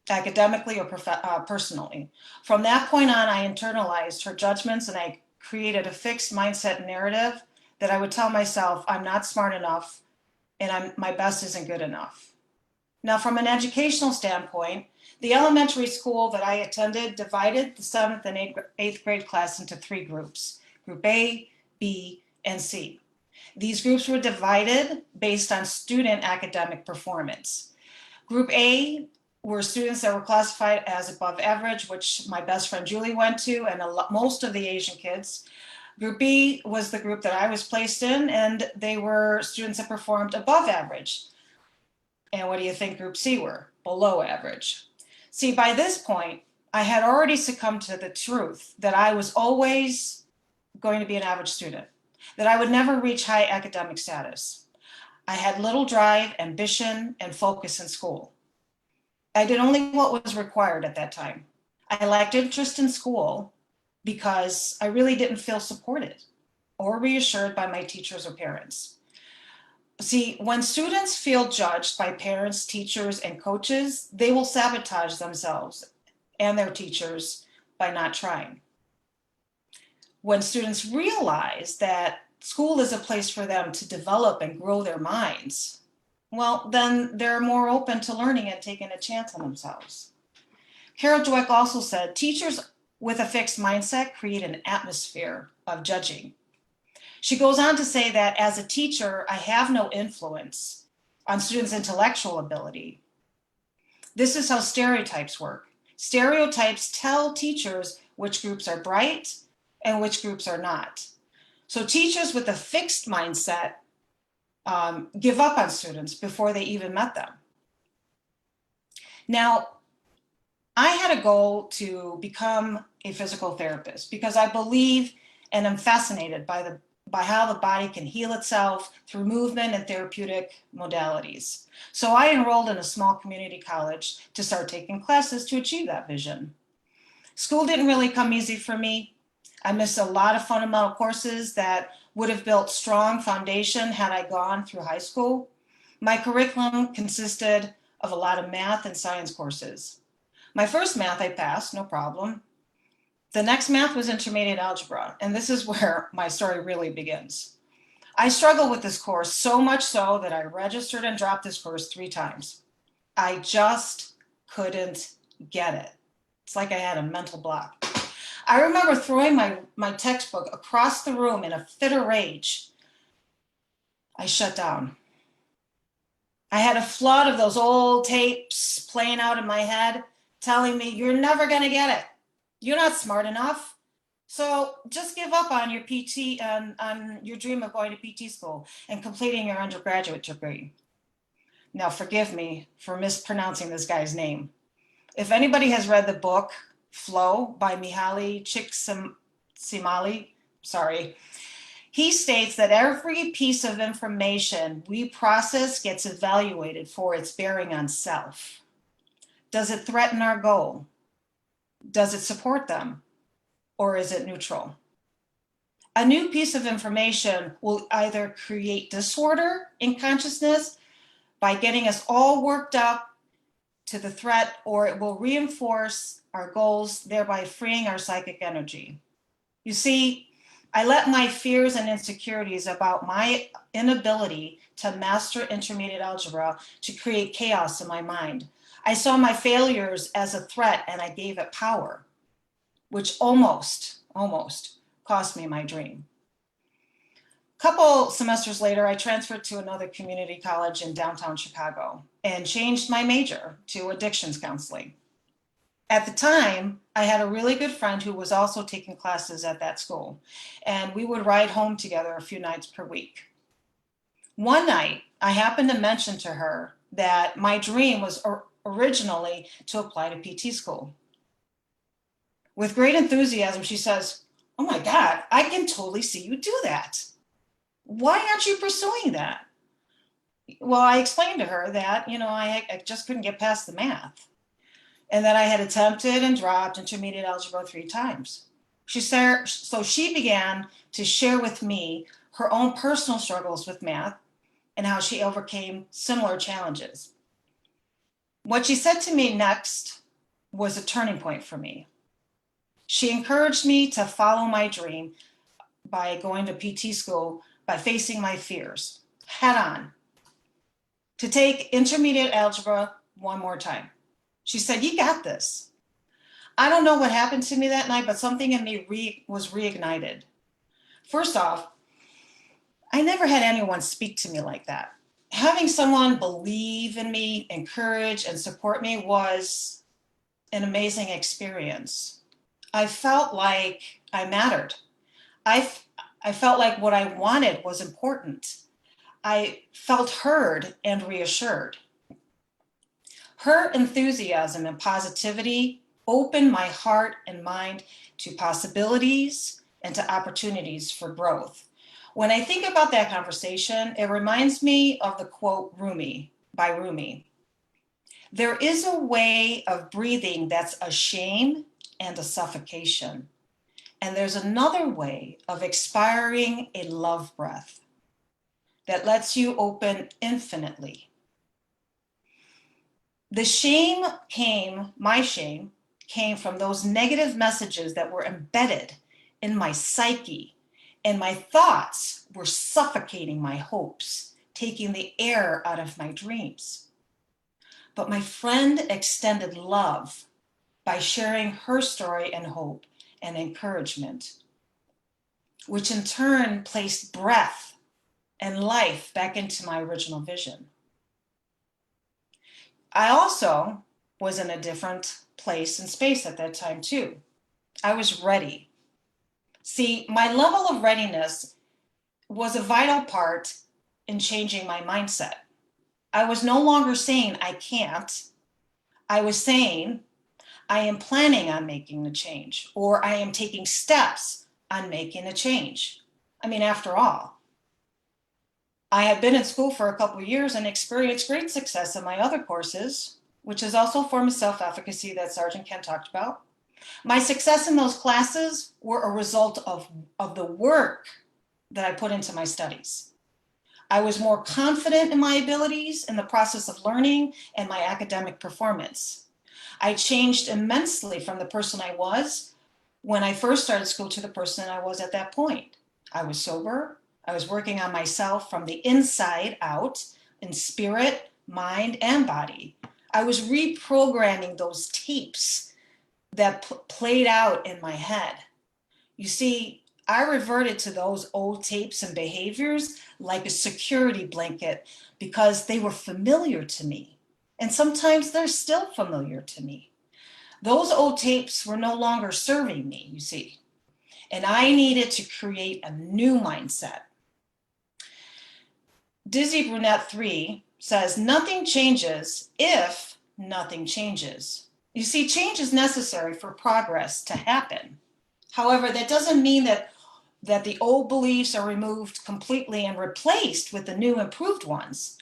Speaker 6: academically or personally. From that point on, I internalized her judgments and I created a fixed mindset narrative that I would tell myself, I'm not smart enough and my best isn't good enough. Now, from an educational standpoint, the elementary school that I attended divided the 7th and 8th grade class into 3 groups, Group A, B, and C. These groups were divided based on student academic performance. Group A were students that were classified as above average, which my best friend Julie went to, and most of the Asian kids. Group B was the group that I was placed in, and they were students that performed above average. And what do you think Group C were? Below average. See, by this point, I had already succumbed to the truth that I was always going to be an average student, that I would never reach high academic status. I had little drive, ambition, and focus in school. I did only what was required at that time. I lacked interest in school because I really didn't feel supported or reassured by my teachers or parents. See, when students feel judged by parents, teachers, and coaches, they will sabotage themselves and their teachers by not trying. When students realize that school is a place for them to develop and grow their minds, well, then they're more open to learning and taking a chance on themselves. Carol Dweck also said, teachers with a fixed mindset create an atmosphere of judging. She goes on to say that as a teacher, I have no influence on students' intellectual ability. This is how stereotypes work. Stereotypes tell teachers which groups are bright and which groups are not. So teachers with a fixed mindset give up on students before they even met them. Now, I had a goal to become a physical therapist because I believe and am fascinated by how the body can heal itself through movement and therapeutic modalities. So I enrolled in a small community college to start taking classes to achieve that vision. School didn't really come easy for me. I missed a lot of fundamental courses that would have built strong foundation had I gone through high school. My curriculum consisted of a lot of math and science courses. My first math I passed, no problem. The next math was intermediate algebra, and this is where my story really begins. I struggled with this course so much so that I registered and dropped this course 3 times. I just couldn't get it. It's like I had a mental block. I remember throwing my textbook across the room in a fit of rage. I shut down. I had a flood of those old tapes playing out in my head, telling me, you're never gonna get it. You're not smart enough. So just give up on your PT and on your dream of going to PT school and completing your undergraduate degree. Now, forgive me for mispronouncing this guy's name. If anybody has read the book Flow by Mihaly Csikszentmihalyi, sorry, he states that every piece of information we process gets evaluated for its bearing on self. Does it threaten our goal? Does it support them? Or is it neutral? A new piece of information will either create disorder in consciousness by getting us all worked up to the threat, or it will reinforce our goals, thereby freeing our psychic energy. You see, I let my fears and insecurities about my inability to master intermediate algebra to create chaos in my mind. I saw my failures as a threat and I gave it power, which almost cost me my dream. A couple semesters later, I transferred to another community college in downtown Chicago and changed my major to addictions counseling. At the time, I had a really good friend who was also taking classes at that school, and we would ride home together a few nights per week. One night, I happened to mention to her that my dream was originally to apply to PT school. With great enthusiasm, she says, "Oh my God, I can totally see you do that. Why aren't you pursuing that?" Well, I explained to her that, I just couldn't get past the math, and that I had attempted and dropped intermediate algebra 3 times. So she began to share with me her own personal struggles with math and how she overcame similar challenges. What she said to me next was a turning point for me. She encouraged me to follow my dream by going to PT school, by facing my fears head on, to take intermediate algebra one more time. She said, "You got this." I don't know what happened to me that night, but something in me was reignited. First off, I never had anyone speak to me like that. Having someone believe in me, encourage, and support me was an amazing experience. I felt like I mattered. I felt like what I wanted was important. I felt heard and reassured. Her enthusiasm and positivity opened my heart and mind to possibilities and to opportunities for growth. When I think about that conversation, it reminds me of the quote by Rumi. "There is a way of breathing that's a shame and a suffocation. And there's another way of expiring a love breath that lets you open infinitely." My shame came from those negative messages that were embedded in my psyche, and my thoughts were suffocating my hopes, taking the air out of my dreams. But my friend extended love by sharing her story and hope and encouragement, which in turn placed breath and life back into my original vision. I also was in a different place and space at that time too. I was ready. See, my level of readiness was a vital part in changing my mindset. I was no longer saying I can't. I was saying I am planning on making a change, or I am taking steps on making a change. I mean, after all, I had been in school for a couple of years and experienced great success in my other courses, which is also a form of self-efficacy that Sergeant Ken talked about. My success in those classes were a result of the work that I put into my studies. I was more confident in my abilities in the process of learning and my academic performance. I changed immensely from the person I was when I first started school to the person I was at that point. I was sober. I was working on myself from the inside out in spirit, mind, and body. I was reprogramming those tapes that played out in my head. You see, I reverted to those old tapes and behaviors like a security blanket because they were familiar to me. And sometimes they're still familiar to me. Those old tapes were no longer serving me, you see. And I needed to create a new mindset. Dizzy Brunette 3 says, nothing changes if nothing changes. You see, change is necessary for progress to happen. However, that doesn't mean that the old beliefs are removed completely and replaced with the new improved ones.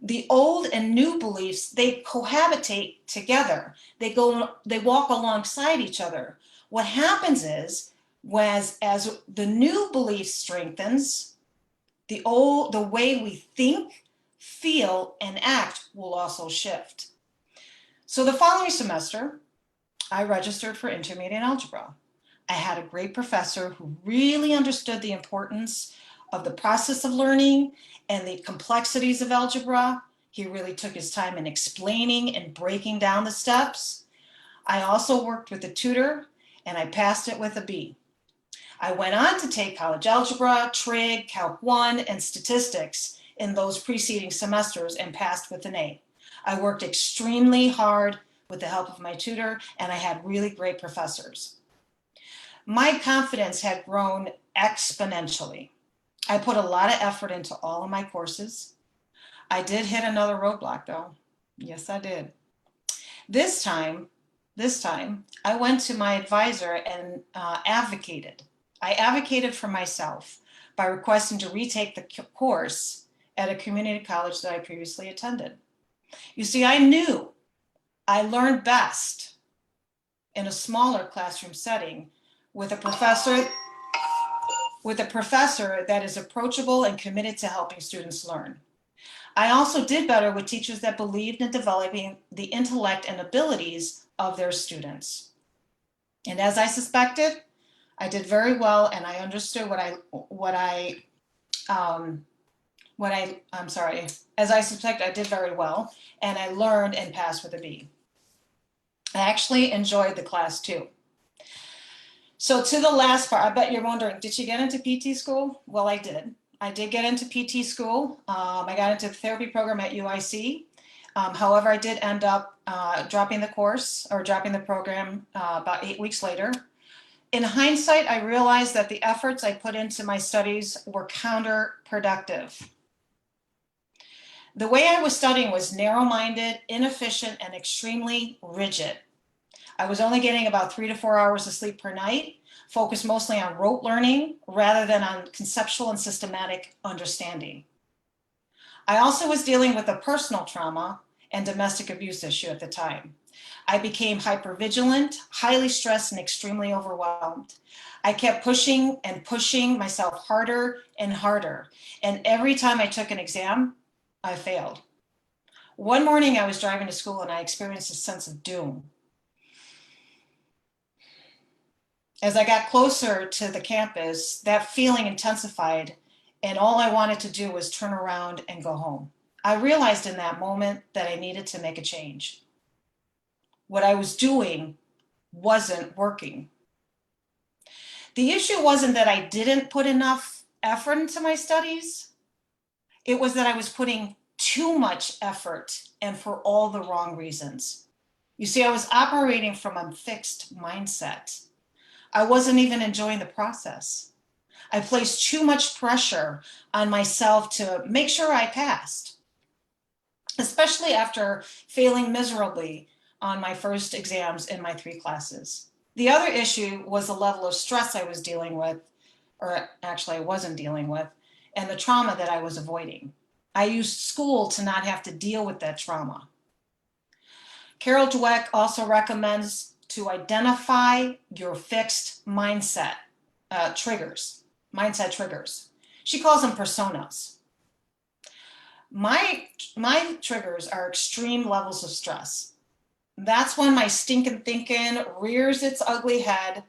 Speaker 6: The old and new beliefs, they cohabitate together. They walk alongside each other. What happens is, as the new belief strengthens, the way we think, feel, and act will also shift. So the following semester, I registered for intermediate algebra. I had a great professor who really understood the importance of the process of learning and the complexities of algebra. He really took his time in explaining and breaking down the steps. I also worked with a tutor and I passed it with a B. I went on to take college algebra, trig, calc 1, and statistics in those preceding semesters and passed with an A. I worked extremely hard with the help of my tutor and I had really great professors. My confidence had grown exponentially. I put a lot of effort into all of my courses. I did hit another roadblock though. Yes, I did. This time, I went to my advisor and advocated. I advocated for myself by requesting to retake the course at a community college that I previously attended. You see, I knew I learned best in a smaller classroom setting with a professor that is approachable and committed to helping students learn. I also did better with teachers that believed in developing the intellect and abilities of their students. And as I suspected, I did very well, and I understood as I suspected, I did very well, and I learned and passed with a B. I actually enjoyed the class too. So to the last part, I bet you're wondering, did she get into PT school? Well, I did. I did get into PT school. I got into the therapy program at UIC. However, I did end up dropping the program about 8 weeks later. In hindsight, I realized that the efforts I put into my studies were counterproductive. The way I was studying was narrow-minded, inefficient, and extremely rigid. I was only getting about 3 to 4 hours of sleep per night, focused mostly on rote learning rather than on conceptual and systematic understanding. I also was dealing with a personal trauma and domestic abuse issue at the time. I became hypervigilant, highly stressed, and extremely overwhelmed. I kept pushing and pushing myself harder and harder. And every time I took an exam, I failed. One morning I was driving to school and I experienced a sense of doom. As I got closer to the campus, that feeling intensified, and all I wanted to do was turn around and go home. I realized in that moment that I needed to make a change. What I was doing wasn't working. The issue wasn't that I didn't put enough effort into my studies. It was that I was putting too much effort and for all the wrong reasons. You see, I was operating from a fixed mindset. I wasn't even enjoying the process. I placed too much pressure on myself to make sure I passed, especially after failing miserably on my first exams in my 3 classes. The other issue was the level of stress I was dealing with, or actually I wasn't dealing with, and the trauma that I was avoiding. I used school to not have to deal with that trauma. Carol Dweck also recommends to identify your fixed mindset triggers. She calls them personas. My triggers are extreme levels of stress. That's when my stinking thinking rears its ugly head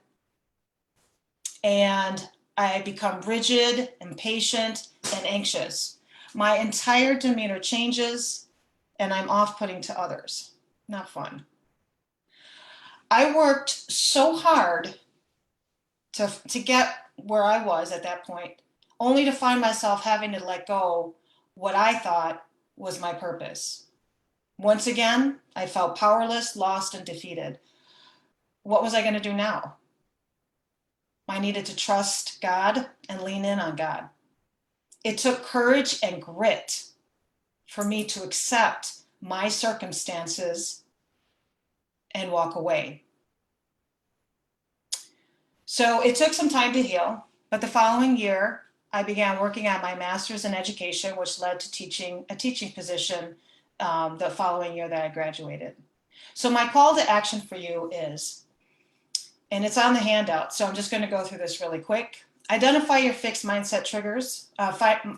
Speaker 6: and I become rigid, impatient, and anxious. My entire demeanor changes and I'm off-putting to others. Not fun. I worked so hard to get where I was at that point, only to find myself having to let go what I thought was my purpose. Once again, I felt powerless, lost, and defeated. What was I going to do now? I needed to trust God and lean in on God. It took courage and grit for me to accept my circumstances and walk away. So it took some time to heal, but the following year, I began working on my master's in education, which led to a teaching position the following year that I graduated. So my call to action for you is, and it's on the handout, so I'm just going to go through this really quick. Identify your fixed mindset triggers,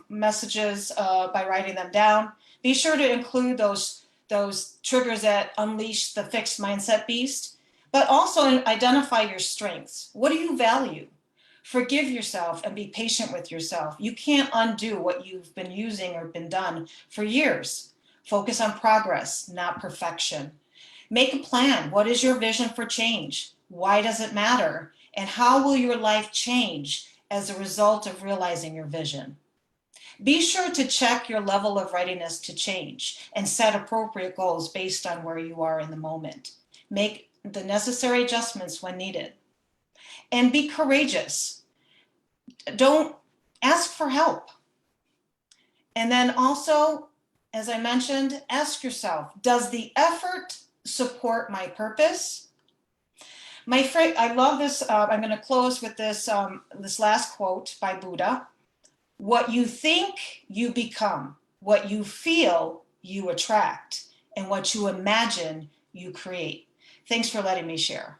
Speaker 6: messages by writing them down. Be sure to include those triggers that unleash the fixed mindset beast, but also identify your strengths. What do you value? Forgive yourself and be patient with yourself. You can't undo what you've been using or been done for years. Focus on progress, not perfection. Make a plan. What is your vision for change? Why does it matter? And how will your life change as a result of realizing your vision? Be sure to check your level of readiness to change and set appropriate goals based on where you are in the moment. Make the necessary adjustments when needed. And be courageous. Don't ask for help. And then also, as I mentioned, ask yourself, does the effort support my purpose? My friend, I love this. I'm going to close with this, this last quote by Buddha. What you think, you become. What you feel, you attract. And what you imagine, you create. Thanks for letting me share.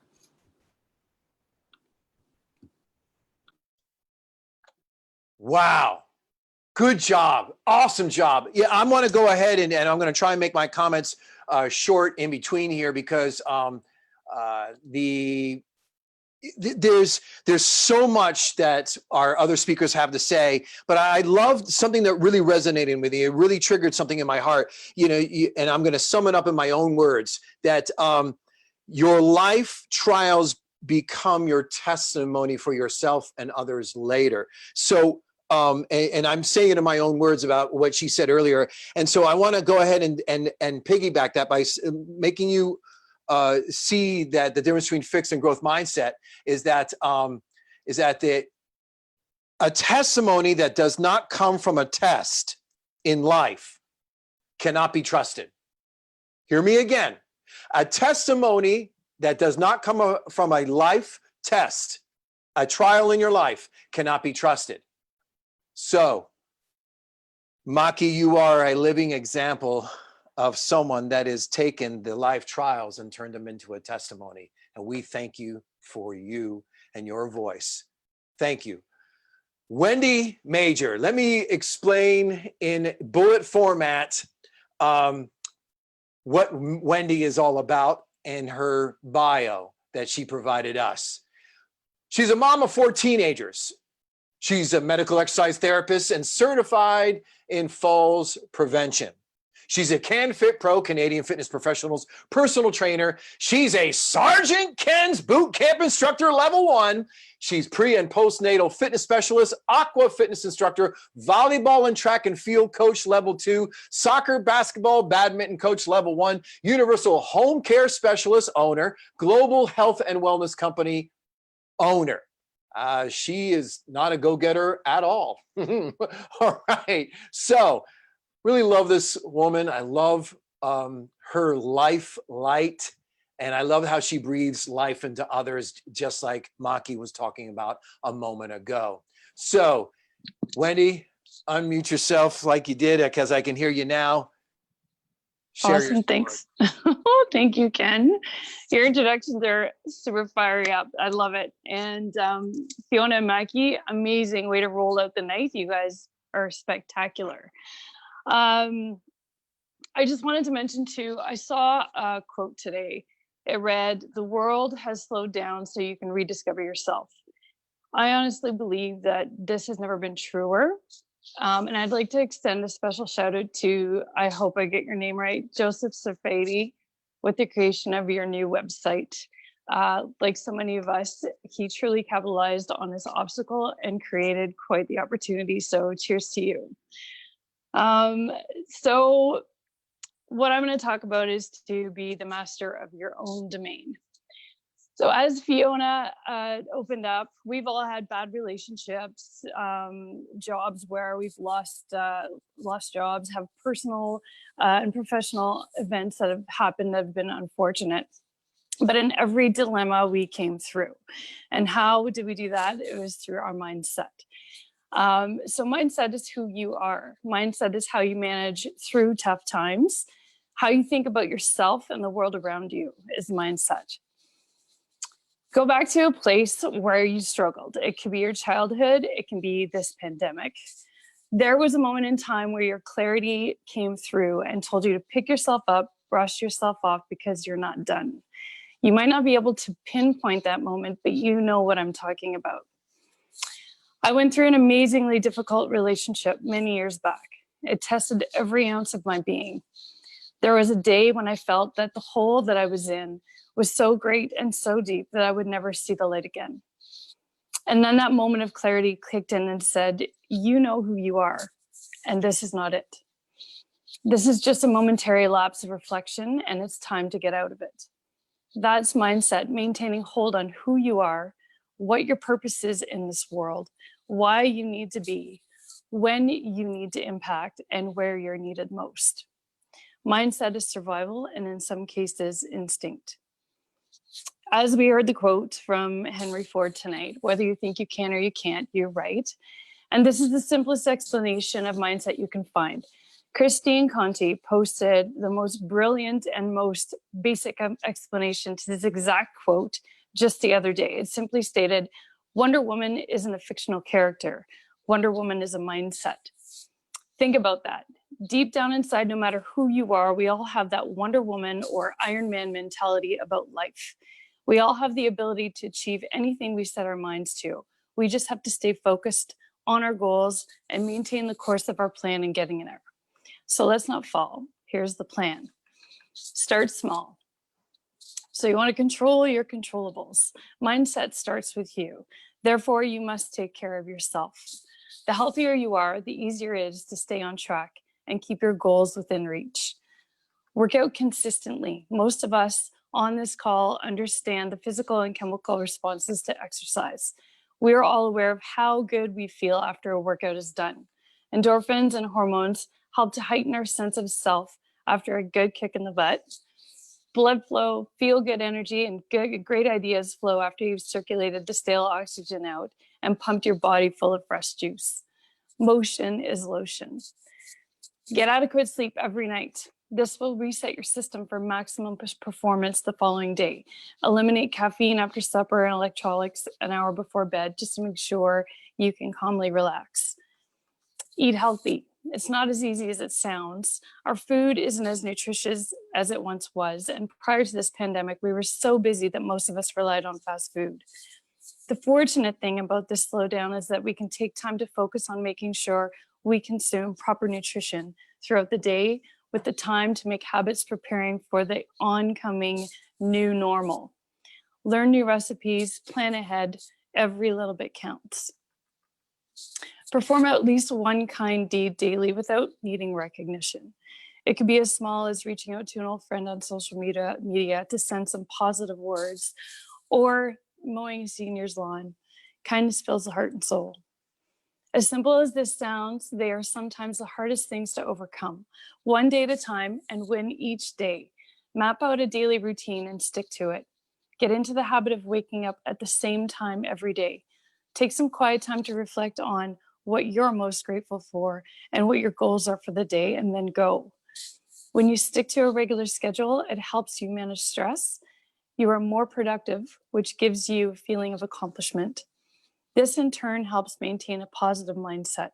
Speaker 4: Wow. Good job. Awesome job. Yeah, I'm going to go ahead and I'm going to try and make my comments short in between here because there's so much that our other speakers have to say, but I loved something that really resonated with me. It really triggered something in my heart, and I'm going to sum it up in my own words that your life trials become your testimony for yourself and others later. So and I'm saying it in my own words about what she said earlier. And so I want to go ahead and piggyback that by making you see that the difference between fixed and growth mindset is that a testimony that does not come from a test in life cannot be trusted. Hear me again. A testimony that does not come from a life test, a trial in your life, cannot be trusted. So, Maki, you are a living example of someone that has taken the life trials and turned them into a testimony. And we thank you for you and your voice. Thank you. Wendy Major, let me explain in bullet format what Wendy is all about in her bio that she provided us. She's a mom of 4 teenagers. She's a medical exercise therapist and certified in falls prevention. She's a CanFit Pro, Canadian Fitness Professionals personal trainer. She's a Sergeant Ken's Boot Camp Instructor Level 1. She's pre- and postnatal fitness specialist, aqua fitness instructor, volleyball and track and field coach Level 2, soccer, basketball, badminton coach Level 1, universal home care specialist owner, global health and wellness company owner. She is not a go-getter at all. All right. So really love this woman. I love her life light. And I love how she breathes life into others, just like Maki was talking about a moment ago. So, Wendy, unmute yourself like you did, because I can hear you now. Share your
Speaker 7: Awesome, thanks. Oh, thank you, Ken. Your introductions are super fiery up. I love it. And Fiona and Maki, amazing way to roll out the night. You guys are spectacular. I just wanted to mention too, I saw a quote today. It read, "The world has slowed down so you can rediscover yourself." I honestly believe that this has never been truer. And I'd like to extend a special shout out to, I hope I get your name right, Joseph Safadi, with the creation of your new website. Like so many of us, he truly capitalized on this obstacle and created quite the opportunity. So cheers to you. So what I'm going to talk about is to be the master of your own domain. So as Fiona opened up, we've all had bad relationships, jobs where we've lost jobs, have personal and professional events that have happened that have been unfortunate. But in every dilemma, we came through. And how did we do that? It was through our mindset. So mindset is who you are. Mindset is how you manage through tough times. How you think about yourself and the world around you is mindset. Go back to a place where you struggled. It could be your childhood. It can be this pandemic. There was a moment in time where your clarity came through and told you to pick yourself up, brush yourself off because you're not done. You might not be able to pinpoint that moment, but you know what I'm talking about. I went through an amazingly difficult relationship many years back. It tested every ounce of my being. There was a day when I felt that the hole that I was in was so great and so deep that I would never see the light again. And then that moment of clarity clicked in and said, you know who you are, and this is not it. This is just a momentary lapse of reflection, and it's time to get out of it. That's mindset, maintaining hold on who you are, what your purpose is in this world, why you need to be, when you need to impact, and where you're needed most. Mindset is survival, and in some cases, instinct. As we heard the quote from Henry Ford tonight, whether you think you can or you can't, you're right. And this is the simplest explanation of mindset you can find. Christine Conti posted the most brilliant and most basic explanation to this exact quote just the other day. It simply stated, Wonder Woman isn't a fictional character. Wonder Woman is a mindset. Think about that. Deep down inside, no matter who you are, we all have that Wonder Woman or Iron Man mentality about life. We all have the ability to achieve anything we set our minds to. We just have to stay focused on our goals and maintain the course of our plan in getting there. So let's not fall. Here's the plan. Start small. So you want to control your controllables. Mindset starts with you. Therefore, you must take care of yourself. The healthier you are, the easier it is to stay on track and keep your goals within reach. Work out consistently. Most of us on this call understand the physical and chemical responses to exercise. We are all aware of how good we feel after a workout is done. Endorphins and hormones help to heighten our sense of self after a good kick in the butt. Blood flow, feel-good energy, and great ideas flow after you've circulated the stale oxygen out and pumped your body full of fresh juice. Motion is lotion. Get adequate sleep every night. This will reset your system for maximum performance the following day. Eliminate caffeine after supper and electrolytes an hour before bed just to make sure you can calmly relax. Eat healthy. It's not as easy as it sounds. Our food isn't as nutritious as it once was. And prior to this pandemic, we were so busy that most of us relied on fast food. The fortunate thing about this slowdown is that we can take time to focus on making sure we consume proper nutrition throughout the day with the time to make habits preparing for the oncoming new normal. Learn new recipes, plan ahead, every little bit counts. Perform at least one kind deed daily without needing recognition. It could be as small as reaching out to an old friend on social media to send some positive words, or mowing a senior's lawn. Kindness fills the heart and soul. As simple as this sounds, they are sometimes the hardest things to overcome. One day at a time and win each day. Map out a daily routine and stick to it. Get into the habit of waking up at the same time every day. Take some quiet time to reflect on what you're most grateful for and what your goals are for the day, and then go. When you stick to a regular schedule, it helps you manage stress. You are more productive, which gives you a feeling of accomplishment. This in turn helps maintain a positive mindset.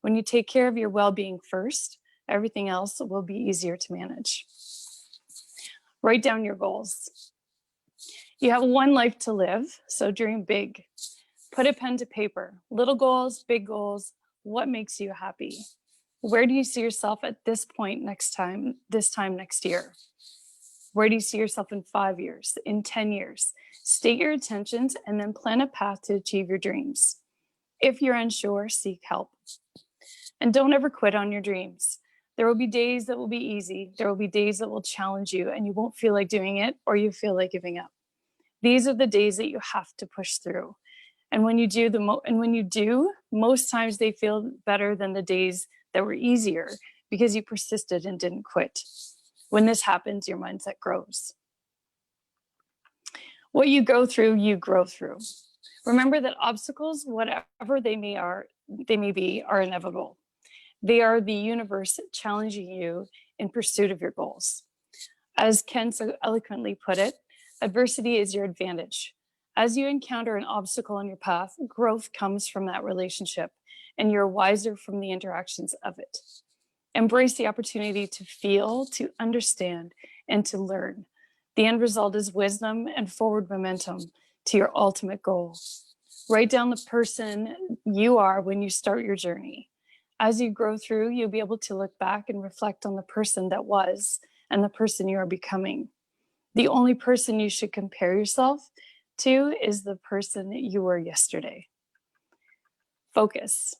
Speaker 7: When you take care of your well-being first, everything else will be easier to manage. Write down your goals. You have one life to live, so dream big. Put a pen to paper. Little goals, big goals. What makes you happy? Where do you see yourself at this point this time next year? Where do you see yourself in 5 years, in 10 years? State your intentions and then plan a path to achieve your dreams. If you're unsure, seek help. And don't ever quit on your dreams. There will be days that will be easy. There will be days that will challenge you and you won't feel like doing it or you feel like giving up. These are the days that you have to push through. And when you do, most times they feel better than the days that were easier because you persisted and didn't quit. When this happens, your mindset grows. What you go through, you grow through. Remember that obstacles, whatever they may be, are inevitable. They are the universe challenging you in pursuit of your goals. As Ken so eloquently put it, adversity is your advantage. As you encounter an obstacle on your path, growth comes from that relationship, and you're wiser from the interactions of it. Embrace the opportunity to feel, to understand, and to learn. The end result is wisdom and forward momentum to your ultimate goal. Write down the person you are when you start your journey. As you grow through, you'll be able to look back and reflect on the person that was and the person you are becoming. The only person you should compare yourself to is the person you were yesterday. Focus.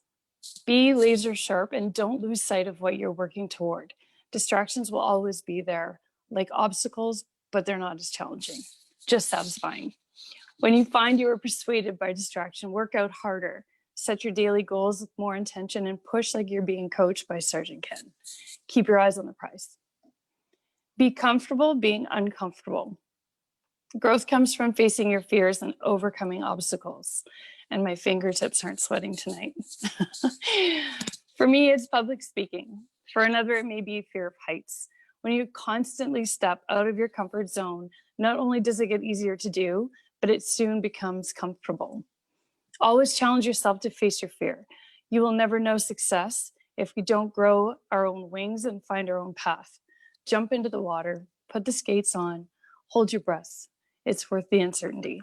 Speaker 7: Be laser sharp and don't lose sight of what you're working toward. Distractions will always be there, like obstacles, but they're not as challenging, just satisfying. When you find you are persuaded by distraction, work out harder. Set your daily goals with more intention and push like you're being coached by Sergeant Ken. Keep your eyes on the prize. Be comfortable being uncomfortable. Growth comes from facing your fears and overcoming obstacles. And my fingertips aren't sweating tonight. For me, it's public speaking. For another, it may be fear of heights. When you constantly step out of your comfort zone, not only does it get easier to do, but it soon becomes comfortable. Always challenge yourself to face your fear. You will never know success if we don't grow our own wings and find our own path. Jump into the water, put the skates on, hold your breath. It's worth the uncertainty.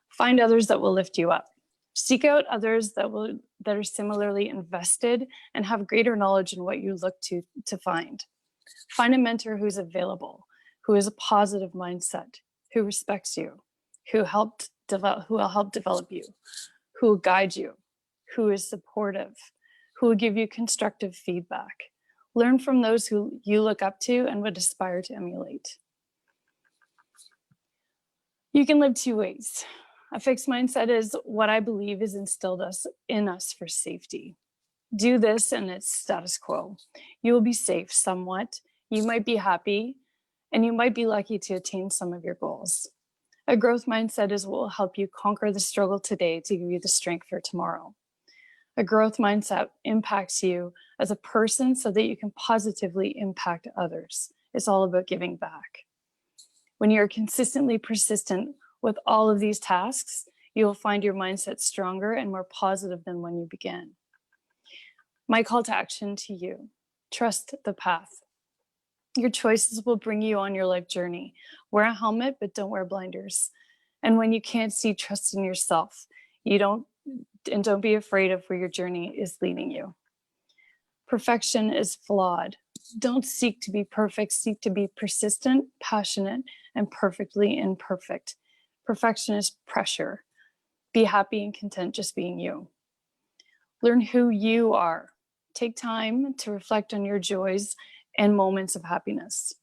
Speaker 7: Find others that will lift you up. Seek out others that are similarly invested and have greater knowledge in what you look to find. Find a mentor who's available, who has a positive mindset, who respects you, who will help develop you, who will guide you, who is supportive, who will give you constructive feedback. Learn from those who you look up to and would aspire to emulate. You can live two ways. A fixed mindset is what I believe is instilled in us for safety. Do this and it's status quo. You will be safe somewhat. You might be happy and you might be lucky to attain some of your goals. A growth mindset is what will help you conquer the struggle today to give you the strength for tomorrow. A growth mindset impacts you as a person so that you can positively impact others. It's all about giving back. When you're consistently persistent with all of these tasks, you will find your mindset stronger and more positive than when you began. My call to action to you, trust the path. Your choices will bring you on your life journey. Wear a helmet, but don't wear blinders. And when you can't see, trust in yourself. Don't be afraid of where your journey is leading you. Perfection is flawed. Don't seek to be perfect, seek to be persistent, passionate, and perfectly imperfect. Perfection is pressure. Be happy and content just being you. Learn who you are. Take time to reflect on your joys and moments of happiness.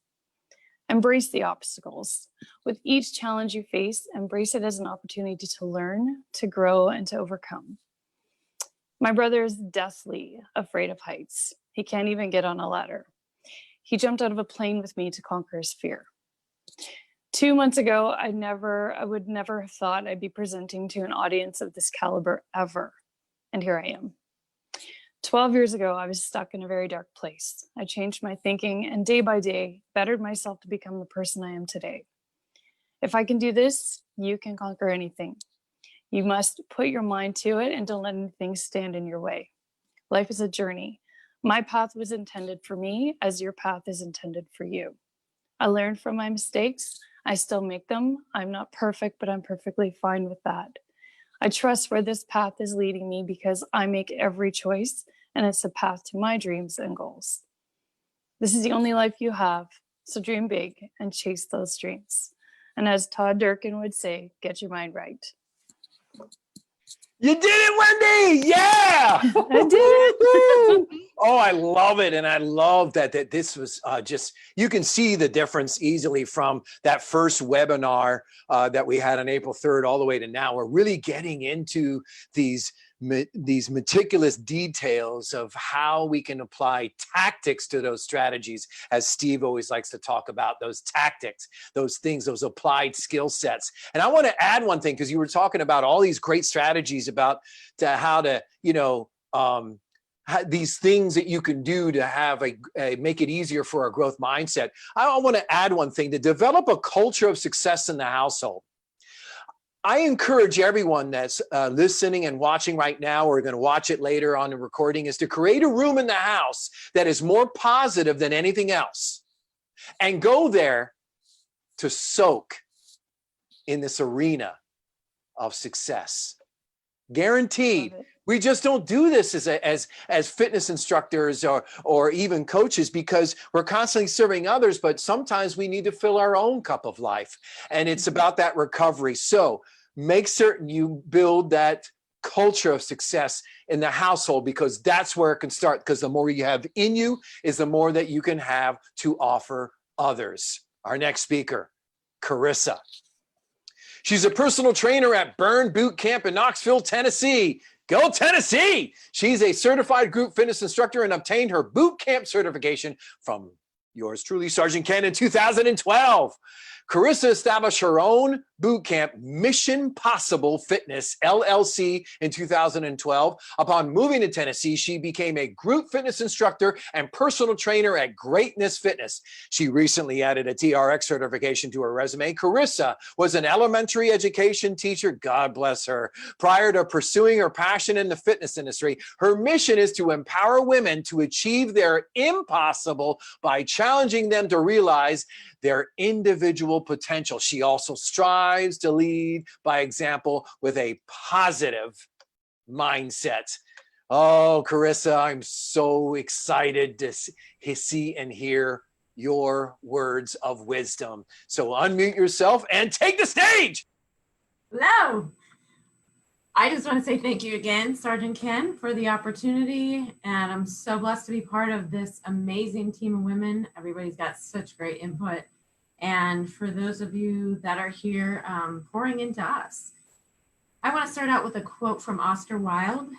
Speaker 7: Embrace the obstacles. With each challenge you face, embrace it as an opportunity to learn, to grow, and to overcome. My brother is deathly afraid of heights. He can't even get on a ladder. He jumped out of a plane with me to conquer his fear. 2 months ago, I would never have thought I'd be presenting to an audience of this caliber ever. And here I am. 12 years ago, I was stuck in a very dark place. I changed my thinking and day by day, bettered myself to become the person I am today. If I can do this, you can conquer anything. You must put your mind to it and don't let anything stand in your way. Life is a journey. My path was intended for me as your path is intended for you. I learned from my mistakes. I still make them. I'm not perfect, but I'm perfectly fine with that. I trust where this path is leading me because I make every choice and it's a path to my dreams and goals. This is the only life you have, so dream big and chase those dreams. And as Todd Durkin would say, get your mind right.
Speaker 4: You did it, Wendy! Yeah!
Speaker 7: I did it!
Speaker 4: Oh, I love it. And I love that this was just, you can see the difference easily from that first webinar that we had on April 3rd all the way to now. We're really getting into these meticulous details of how we can apply tactics to those strategies, as Steve always likes to talk about, those tactics, those things, those applied skill sets. And I want to add one thing, because you were talking about all these great strategies about how to, these things that you can do to have make it easier for a growth mindset. I want to add one thing: to develop a culture of success in the household. I encourage everyone that's listening and watching right now, or going to watch it later on the recording, is to create a room in the house that is more positive than anything else, and go there to soak in this arena of success. Guaranteed. We just don't do this as fitness instructors or even coaches, because we're constantly serving others, but sometimes we need to fill our own cup of life. And it's about that recovery. So make certain you build that culture of success in the household, because that's where it can start. Because the more you have in you is the more that you can have to offer others. Our next speaker, Carissa. She's a personal trainer at Burn Boot Camp in Knoxville, Tennessee. Go Tennessee! She's a certified group fitness instructor and obtained her boot camp certification from yours truly, Sergeant Ken, in 2012. Carissa established her own boot camp, Mission Possible Fitness, LLC, in 2012. Upon moving to Tennessee, she became a group fitness instructor and personal trainer at Greatness Fitness. She recently added a TRX certification to her resume. Carissa was an elementary education teacher, God bless her. Prior to pursuing her passion in the fitness industry, her mission is to empower women to achieve their impossible by challenging them to realize their individual potential. She also strives to lead by example with a positive mindset. Oh, Carissa, I'm so excited to see and hear your words of wisdom. So unmute yourself and take the stage.
Speaker 8: Hello. I just want to say thank you again, Sergeant Ken, for the opportunity. And I'm so blessed to be part of this amazing team of women. Everybody's got such great input. And for those of you that are here pouring into us, I want to start out with a quote from Oscar Wilde.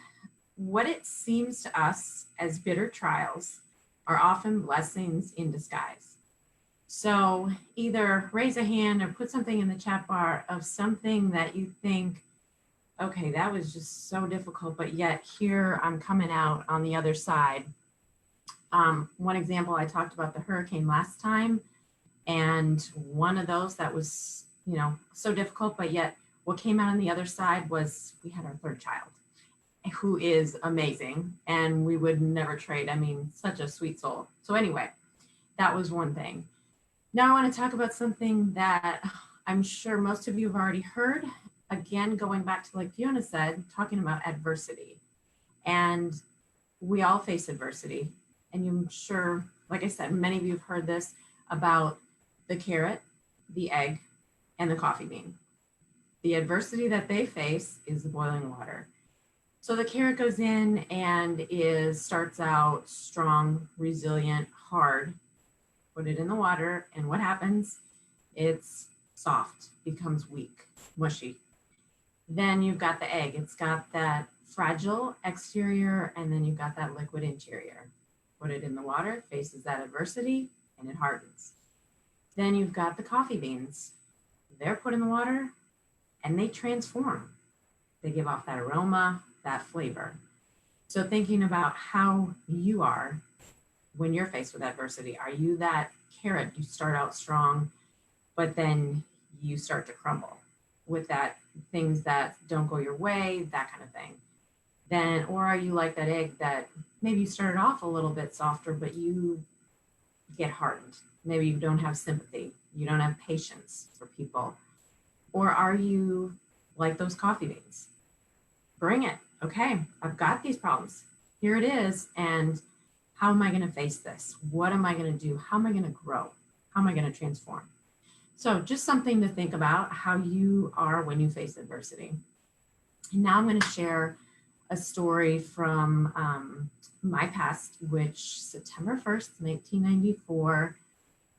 Speaker 8: What it seems to us as bitter trials are often blessings in disguise. So either raise a hand or put something in the chat bar of something that you think, okay, that was just so difficult, but yet here I'm coming out on the other side. One example, I talked about the hurricane last time. And one of those that was, so difficult, but yet what came out on the other side was we had our third child, who is amazing, and we would never trade. I mean, such a sweet soul. So anyway, that was one thing. Now I want to talk about something that I'm sure most of you have already heard. Again, going back to, like Fiona said, talking about adversity. And we all face adversity. And I'm sure, like I said, many of you have heard this about the carrot, the egg, and the coffee bean. The adversity that they face is the boiling water. So the carrot goes in and starts out strong, resilient, hard. put it in the water, and what happens? It's soft, becomes weak, mushy. Then you've got the egg. It's got that fragile exterior, and then you've got that liquid interior. Put it in the water, faces that adversity, and it hardens. Then you've got the coffee beans. They're put in the water, and they transform. They give off that aroma, that flavor. So thinking about how you are when you're faced with adversity, are you that carrot? You start out strong, but then you start to crumble with that things that don't go your way, that kind of thing. Then, or are you like that egg that maybe you started off a little bit softer, but you get hardened? Maybe you don't have sympathy. You don't have patience for people. Or are you like those coffee beans? Bring it. Okay, I've got these problems. Here it is. And how am I going to face this? What am I going to do? How am I going to grow? How am I going to transform? So just something to think about how you are when you face adversity. And now I'm going to share a story from my past, which September 1st, 1994,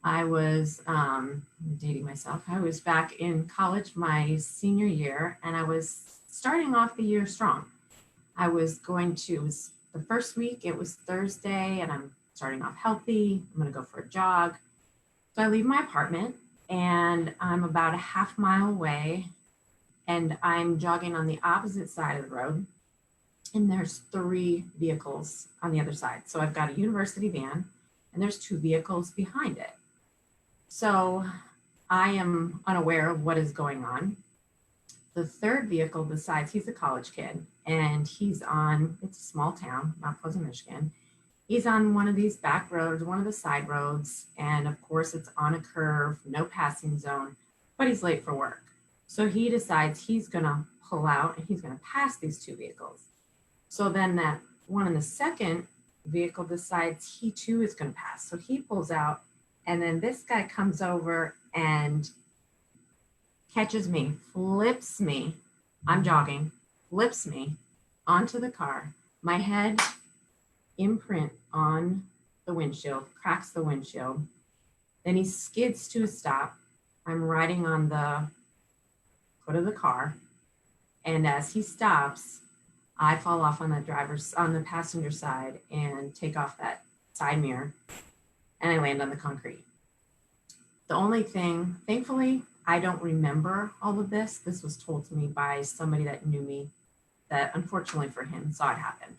Speaker 8: I was I'm dating myself. I was back in college my senior year, and I was starting off the year strong. I was going to, it was the first week, it was Thursday, and I'm starting off healthy. I'm going to go for a jog. So I leave my apartment, and I'm about a half mile away, and I'm jogging on the opposite side of the road, and there's 3 vehicles on the other side. So I've got a university van, and there's 2 vehicles behind it. So I am unaware of what is going on. The 3rd vehicle decides, he's a college kid, and he's on, it's a small town, Mount Pleasant, Michigan. He's on one of these back roads, one of the side roads, and of course it's on a curve, no passing zone, but he's late for work. So he decides he's gonna pull out and he's gonna pass these 2 vehicles. So then that one in the 2nd vehicle decides he too is gonna pass. So he pulls out, and then this guy comes over and catches me, flips me, I'm jogging, flips me onto the car. My head imprint on the windshield, cracks the windshield. Then he skids to a stop. I'm riding on the hood of the car. And as he stops, I fall off on the passenger side and take off that side mirror, and I land on the concrete. The only thing, thankfully, I don't remember all of this. This was told to me by somebody that knew me, that unfortunately for him saw it happen.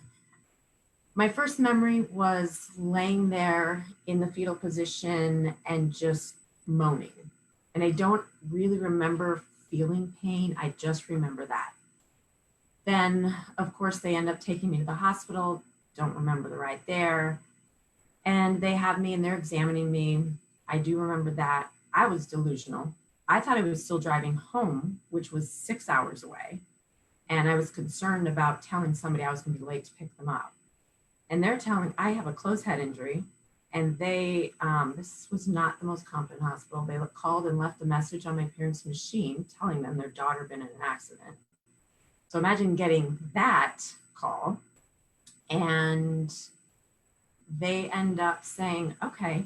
Speaker 8: My first memory was laying there in the fetal position and just moaning. And I don't really remember feeling pain. I just remember that. Then, of course, they end up taking me to the hospital. Don't remember the ride there. And they have me and they're examining me. I do remember that. I was delusional. I thought I was still driving home, which was 6 hours away. And I was concerned about telling somebody I was going to be late to pick them up. And they're telling, I have a closed head injury. And they, this was not the most competent hospital. They called and left a message on my parents' machine telling them their daughter had been in an accident. So imagine getting that call. And they end up saying, okay,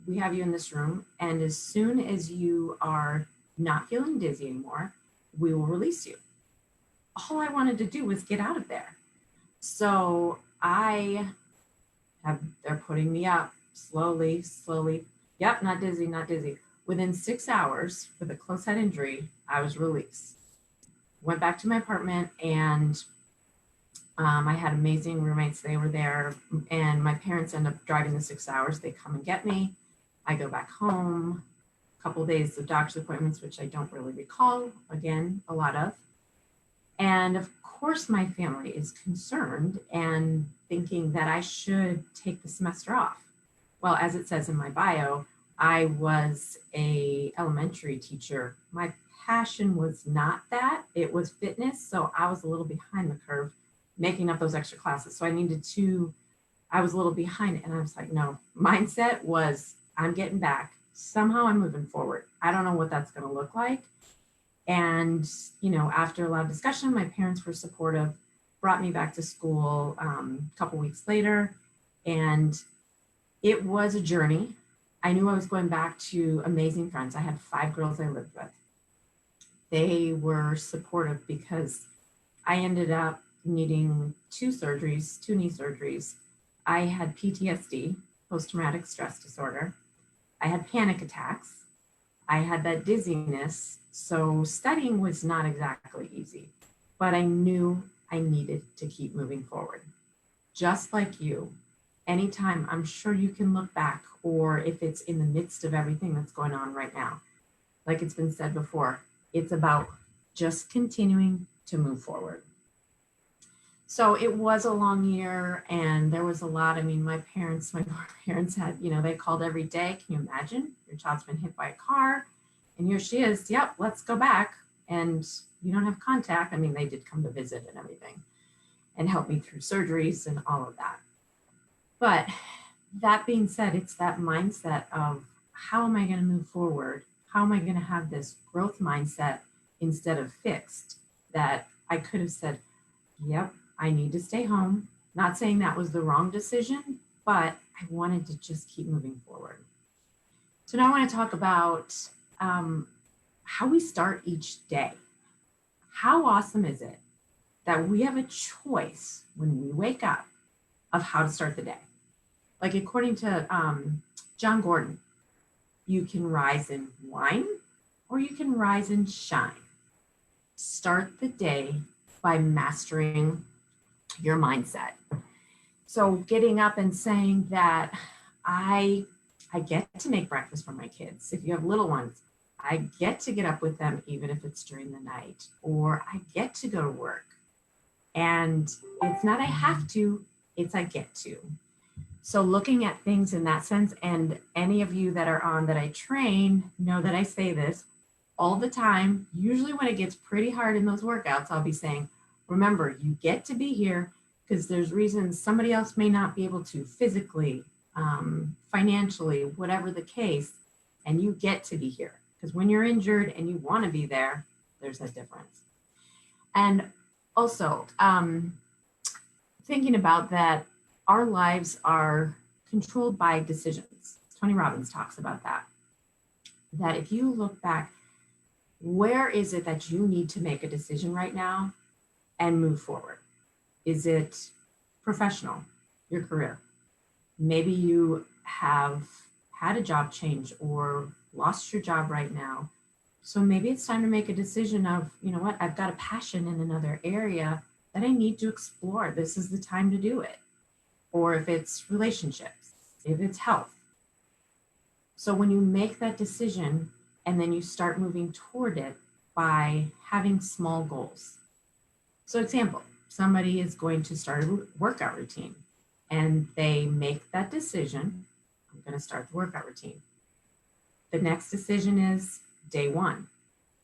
Speaker 8: we have you in this room. And as soon as you are not feeling dizzy anymore, we will release you. All I wanted to do was get out of there. So they're putting me up slowly. Yep, not dizzy, not dizzy. Within 6 hours with a closed head injury, I was released. Went back to my apartment, and I had amazing roommates. They were there, and my parents end up driving the 6 hours. They come and get me. I go back home, a couple of days of doctor's appointments, which I don't really recall, again, a lot of. And of course, my family is concerned and thinking that I should take the semester off. Well, as it says in my bio, I was an elementary teacher. My passion was not that, it was fitness. So I was a little behind the curve making up those extra classes. So I was a little behind it. And I was like, no, mindset was, I'm getting back. Somehow I'm moving forward. I don't know what that's going to look like. And, after a lot of discussion, my parents were supportive, brought me back to school a couple weeks later. And it was a journey. I knew I was going back to amazing friends. I had 5 girls I lived with. They were supportive because I ended up needing 2 surgeries, 2 knee surgeries. I had PTSD, post-traumatic stress disorder. I had panic attacks. I had that dizziness. So studying was not exactly easy, but I knew I needed to keep moving forward. Just like you, anytime, I'm sure you can look back, or if it's in the midst of everything that's going on right now, like it's been said before, it's about just continuing to move forward. So it was a long year, and there was a lot. I mean, my parents had, they called every day. Can you imagine? Your child's been hit by a car, and here she is. Yep, let's go back. And you don't have contact. I mean, they did come to visit and everything and help me through surgeries and all of that. But that being said, it's that mindset of how am I going to move forward? How am I going to have this growth mindset instead of fixed? That I could have said, yep, I need to stay home. Not saying that was the wrong decision, but I wanted to just keep moving forward. So now I want to talk about how we start each day. How awesome is it that we have a choice when we wake up of how to start the day? Like according to John Gordon, you can rise and whine or you can rise and shine. Start the day by mastering your mindset. So getting up and saying that I get to make breakfast for my kids. If you have little ones, I get to get up with them even if it's during the night, or I get to go to work. And it's not I have to, it's I get to. So looking at things in that sense, and any of you that are on that I train know that I say this all the time. Usually when it gets pretty hard in those workouts, I'll be saying, remember, you get to be here because there's reasons somebody else may not be able to physically, financially, whatever the case, and you get to be here. Because when you're injured and you want to be there, there's a difference. And also, thinking about that, our lives are controlled by decisions. Tony Robbins talks about that. That if you look back, where is it that you need to make a decision right now and move forward? Is it professional, your career? Maybe you have had a job change or lost your job right now. So maybe it's time to make a decision of, you know what, I've got a passion in another area that I need to explore. This is the time to do it. Or if it's relationships, if it's health. So when you make that decision and then you start moving toward it by having small goals. So example, somebody is going to start a workout routine and they make that decision, I'm going to start the workout routine. The next decision is day 1.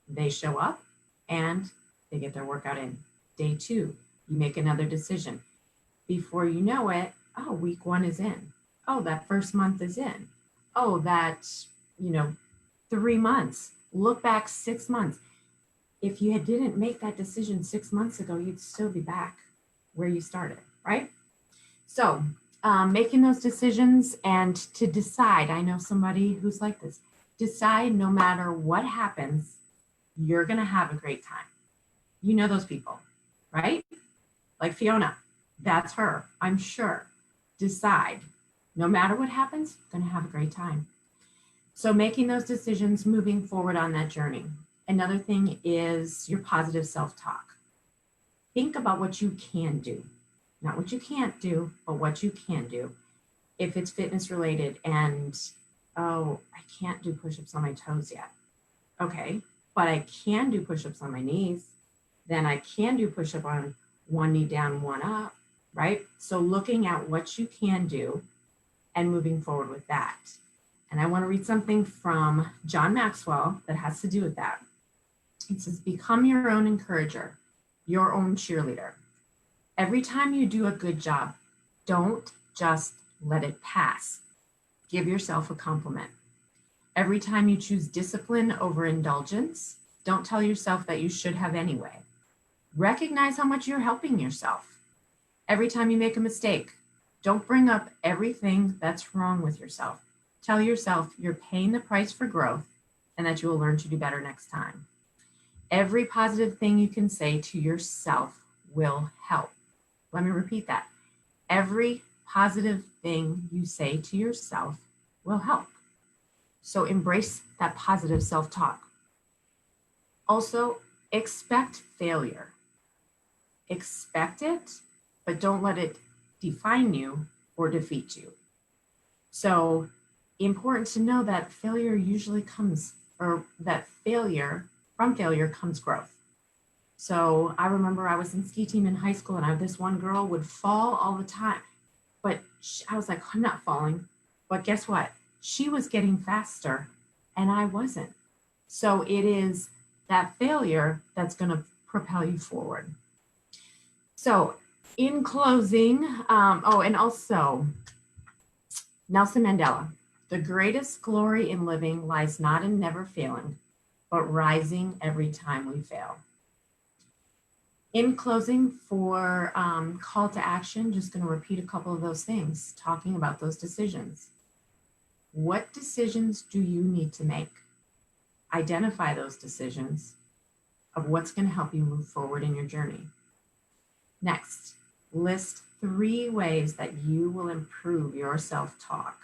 Speaker 8: They show up and they get their workout in. Day 2, you make another decision. Before you know it, oh, week 1 is in. Oh, that first month is in. Oh, that, 3 months. Look back 6 months. If you didn't make that decision 6 months ago, you'd still be back where you started, right? So making those decisions and to decide, I know somebody who's like this, decide no matter what happens, you're going to have a great time. You know those people, right? Like Fiona, that's her, I'm sure. Decide, no matter what happens, I'm going to have a great time. So making those decisions, moving forward on that journey. Another thing is your positive self-talk. Think about what you can do, not what you can't do, but what you can do. If it's fitness related and, oh, I can't do push-ups on my toes yet. Okay, but I can do push-ups on my knees. Then I can do push-up on one knee down, one up, right? So looking at what you can do and moving forward with that. And I want to read something from John Maxwell that has to do with that. It says, become your own encourager, your own cheerleader. Every time you do a good job, don't just let it pass. Give yourself a compliment. Every time you choose discipline over indulgence, don't tell yourself that you should have anyway. Recognize how much you're helping yourself. Every time you make a mistake, don't bring up everything that's wrong with yourself. Tell yourself you're paying the price for growth and that you will learn to do better next time. Every positive thing you can say to yourself will help. Let me repeat that. Every positive thing you say to yourself will help. So embrace that positive self-talk. Also, expect failure. Expect it, but don't let it define you or defeat you. So important to know that failure usually comes, or that from failure comes growth. So I remember I was in ski team in high school and this one girl would fall all the time, but I was like, I'm not falling. But guess what? She was getting faster and I wasn't. So it is that failure that's going to propel you forward. So in closing, and also Nelson Mandela, the greatest glory in living lies not in never failing, but rising every time we fail. In closing, for call to action, just going to repeat a couple of those things, talking about those decisions. What decisions do you need to make? Identify those decisions of what's going to help you move forward in your journey. Next, list 3 ways that you will improve your self-talk.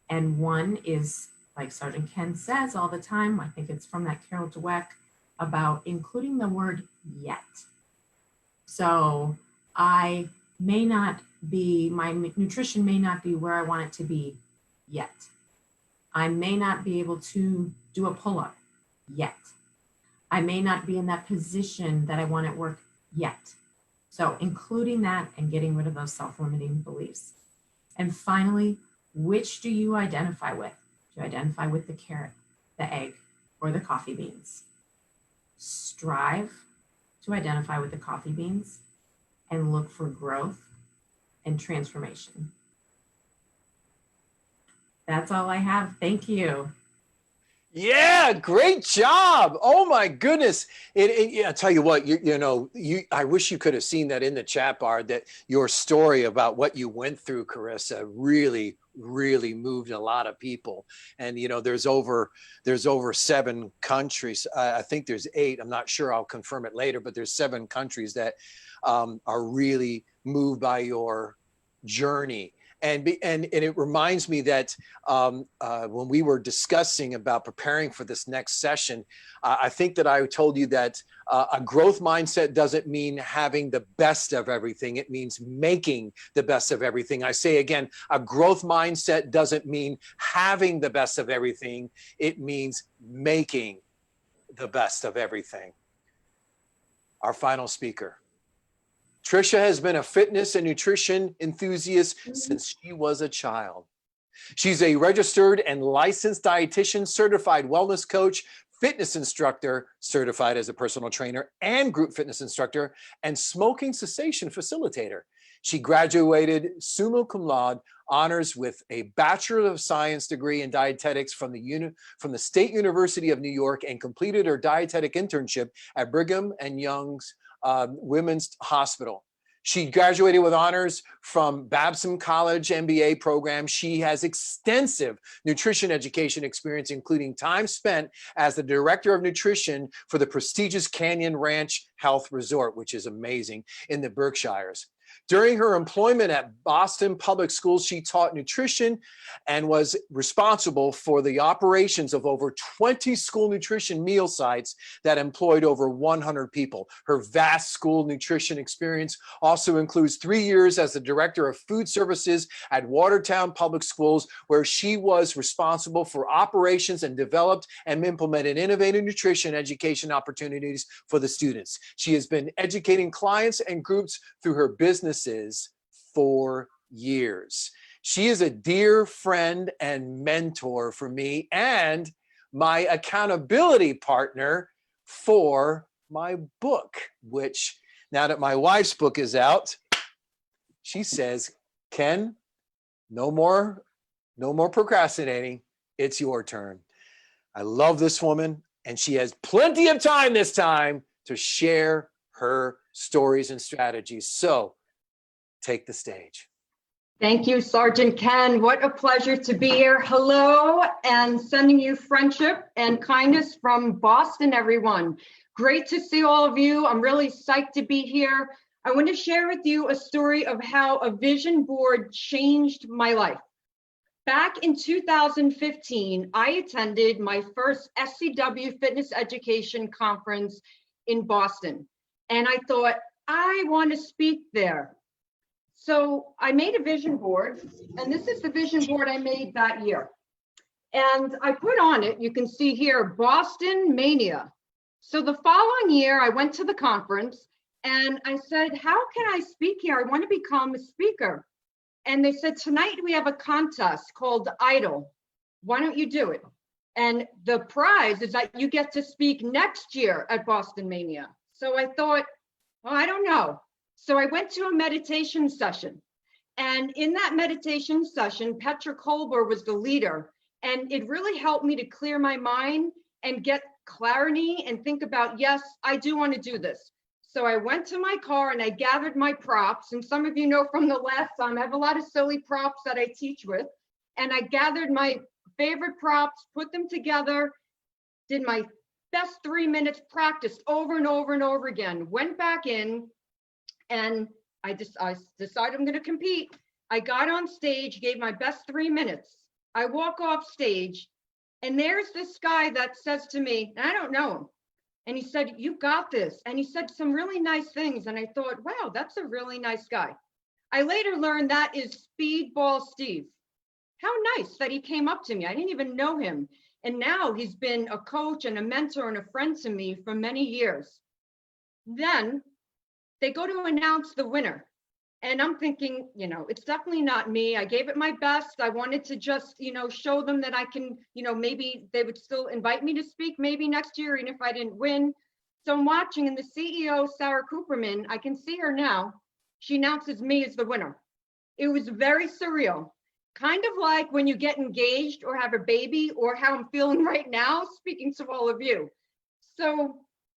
Speaker 8: And one is, like Sergeant Ken says all the time, I think it's from that Carol Dweck, about including the word yet. So my nutrition may not be where I want it to be yet. I may not be able to do a pull-up yet. I may not be in that position that I want at work yet. So including that and getting rid of those self-limiting beliefs. And finally, which do you identify with? Do you identify with the carrot, the egg, or the coffee beans? Strive to identify with the coffee beans and look for growth and transformation. That's all I have. Thank you.
Speaker 4: Yeah, great job. Oh my goodness. I tell you what, I wish you could have seen that in the chat bar, that your story about what you went through, Carissa, really moved a lot of people. And, there's over 7 countries. I think there's 8. I'm not sure. I'll confirm it later, but there's 7 countries that are really moved by your journey. And it reminds me that when we were discussing about preparing for this next session, I think that I told you that a growth mindset doesn't mean having the best of everything. It means making the best of everything. I say again, a growth mindset doesn't mean having the best of everything. It means making the best of everything. Our final speaker. Tricia has been a fitness and nutrition enthusiast since she was a child. She's a registered and licensed dietitian, certified wellness coach, fitness instructor, certified as a personal trainer and group fitness instructor, and smoking cessation facilitator. She graduated summa cum laude honors with a Bachelor of Science degree in dietetics from the State University of New York and completed her dietetic internship at Brigham and Young's Women's Hospital. She graduated with honors from Babson College MBA program. She has extensive nutrition education experience, including time spent as the director of nutrition for the prestigious Canyon Ranch Health Resort, which is amazing, in the Berkshires. During her employment at Boston Public Schools, she taught nutrition and was responsible for the operations of over 20 school nutrition meal sites that employed over 100 people. Her vast school nutrition experience also includes 3 years as the director of food services at Watertown Public Schools, where she was responsible for operations and developed and implemented innovative nutrition education opportunities for the students. She has been educating clients and groups through her businesses for years. She is a dear friend and mentor for me and my accountability partner for my book, which now that my wife's book is out, she says, Ken, no more procrastinating. It's your turn. I love this woman, and she has plenty of time this time to share her stories and strategies. So take the stage.
Speaker 9: Thank you, Sergeant Ken. What a pleasure to be here. Hello, and sending you friendship and kindness from Boston, everyone. Great to see all of you. I'm really psyched to be here. I want to share with you a story of how a vision board changed my life. Back in 2015, I attended my first SCW Fitness Education Conference in Boston, and I thought, I want to speak there. So I made a vision board, and this is the vision board I made that year. And I put on it, you can see here, Boston Mania. So the following year, I went to the conference and I said, how can I speak here? I want to become a speaker. And they said, tonight we have a contest called Idol. Why don't you do it? And the prize is that you get to speak next year at Boston Mania. So I thought, well, I don't know. So I went to a meditation session, and in that meditation session, Petra Kolber was the leader, and it really helped me to clear my mind and get clarity and think about, yes, I do want to do this. So I went to my car and I gathered my props, and some of you know from the last time, I have a lot of silly props that I teach with, and I gathered my favorite props, put them together, did my best 3 minutes, practiced over and over and over again, went back in, and I decided I'm going to compete. I got on stage, gave my best 3 minutes. I walk off stage, and there's this guy that says to me, and I don't know him, and he said, you got this. And he said some really nice things. And I thought, wow, that's a really nice guy. I later learned that is Speedball Steve. How nice that he came up to me. I didn't even know him. And now he's been a coach and a mentor and a friend to me for many years. Then they go to announce the winner. And I'm thinking, you know, it's definitely not me. I gave it my best. I wanted to just, you know, show them that I can, you know, maybe they would still invite me to speak maybe next year, even if I didn't win. So I'm watching, and the CEO, Sarah Cooperman, I can see her now. She announces me as the winner. It was very surreal. Kind of like when you get engaged or have a baby, or how I'm feeling right now, speaking to all of you. So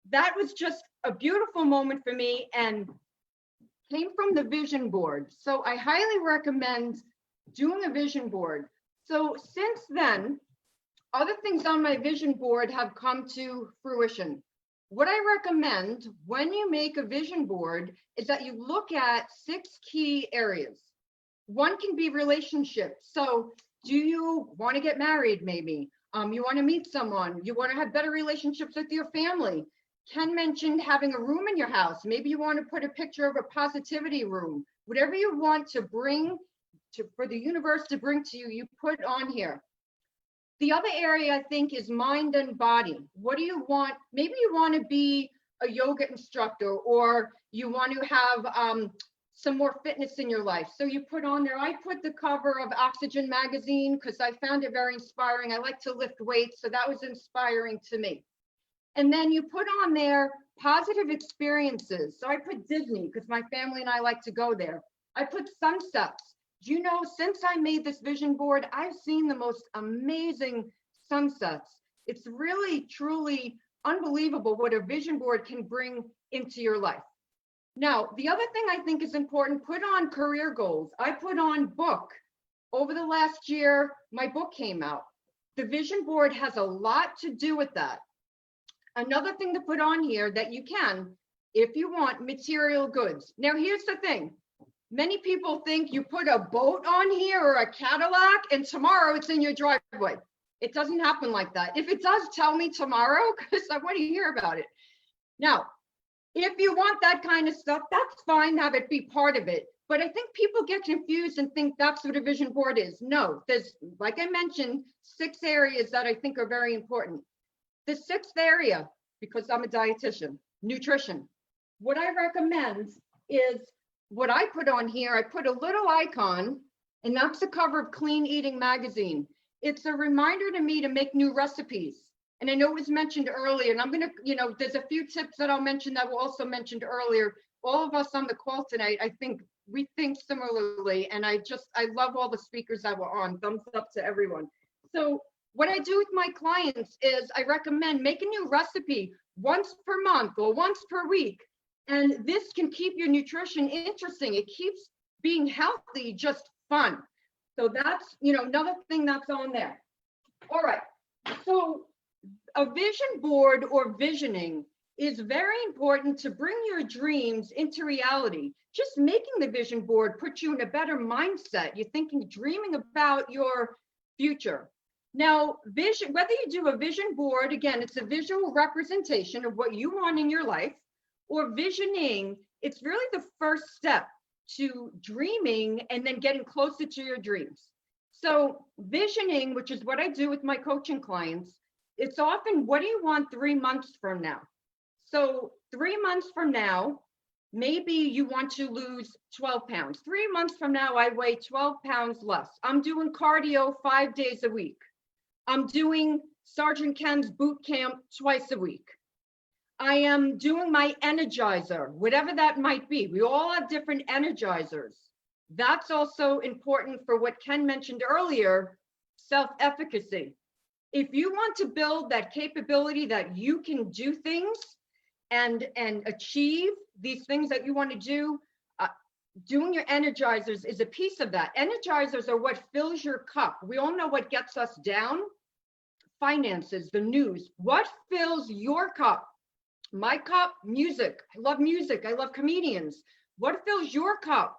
Speaker 9: that was just a beautiful moment for me, and came from the vision board. So I highly recommend doing a vision board. So since then, other things on my vision board have come to fruition. What I recommend when you make a vision board is that you look at 6 key areas. One can be relationships. So do you want to get married maybe? You want to meet someone, you want to have better relationships with your family. Ken mentioned having a room in your house. Maybe you want to put a picture of a positivity room. Whatever you want to bring to, for the universe to bring to you, you put on here. The other area I think is mind and body. What do you want? Maybe you want to be a yoga instructor, or you want to have some more fitness in your life. So you put on there, I put the cover of Oxygen magazine because I found it very inspiring. I like to lift weights, so that was inspiring to me. And then you put on there positive experiences. So I put Disney because my family and I like to go there. I put sunsets. Do you know, since I made this vision board, I've seen the most amazing sunsets. It's really, truly unbelievable what a vision board can bring into your life. Now, the other thing I think is important, put on career goals. I put on book. Over the last year, my book came out. The vision board has a lot to do with that. Another thing to put on here that you can, if you want, material goods. Now, here's the thing. Many people think you put a boat on here or a Cadillac and tomorrow it's in your driveway. It doesn't happen like that. If it does, tell me tomorrow because I want to hear about it. Now, if you want that kind of stuff, that's fine, have it be part of it. But I think people get confused and think that's what a vision board is. No, there's, like I mentioned, 6 areas that I think are very important. The 6th area, because I'm a dietitian, nutrition. What I recommend is what I put on here. I put a little icon, and that's the cover of Clean Eating magazine. It's a reminder to me to make new recipes. And I know it was mentioned earlier, and I'm going to, you know, there's a few tips that I'll mention that were also mentioned earlier. All of us on the call tonight, I think we think similarly. And I love all the speakers that were on. Thumbs up to everyone. So what I do with my clients is I recommend make a new recipe once per month or once per week. And this can keep your nutrition interesting. It keeps being healthy just fun. So that's, another thing that's on there. All right. So a vision board or visioning is very important to bring your dreams into reality. Just making the vision board puts you in a better mindset. You're thinking, dreaming about your future. Now, vision, whether you do a vision board, again, it's a visual representation of what you want in your life, or visioning, it's really the first step to dreaming and then getting closer to your dreams. So visioning, which is what I do with my coaching clients, it's often, what do you want 3 months from now? So 3 months from now, maybe you want to lose 12 pounds. 3 months from now, I weigh 12 pounds less. I'm doing cardio 5 days a week. I'm doing Sergeant Ken's boot camp twice a week. I am doing my energizer, whatever that might be. We all have different energizers. That's also important for what Ken mentioned earlier, self-efficacy. If you want to build that capability that you can do things and achieve these things that you want to do, doing your energizers is a piece of that. Energizers are what fills your cup. We all know what gets us down. Finances, the news. What fills your cup? My cup, music. I love music. I love comedians. What fills your cup?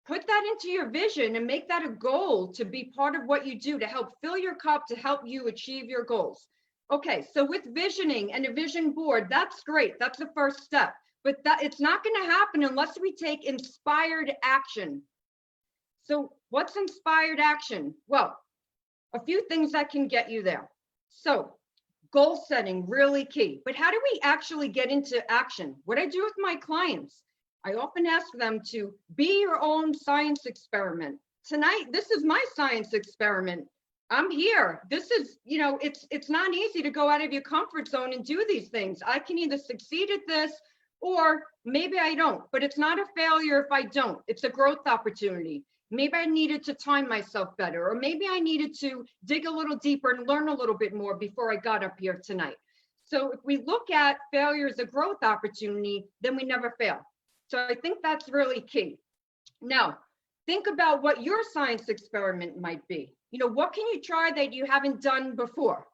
Speaker 9: Put that into your vision and make that a goal to be part of what you do to help fill your cup, to help you achieve your goals. Okay, so with visioning and a vision board, that's great. That's the first step. But that it's not going to happen unless we take inspired action. So what's inspired action? Well, a few things that can get you there. So goal setting, really key. But how do we actually get into action? What I do with my clients, I often ask them to be your own science experiment. Tonight, this is my science experiment. I'm here. This is, it's not easy to go out of your comfort zone and do these things. I can either succeed at this or maybe I don't, but it's not a failure if I don't. It's a growth opportunity. Maybe I needed to time myself better, or maybe I needed to dig a little deeper and learn a little bit more before I got up here tonight. So if we look at failure as a growth opportunity, then we never fail. So I think that's really key. Now, think about what your science experiment might be. What can you try that you haven't done before?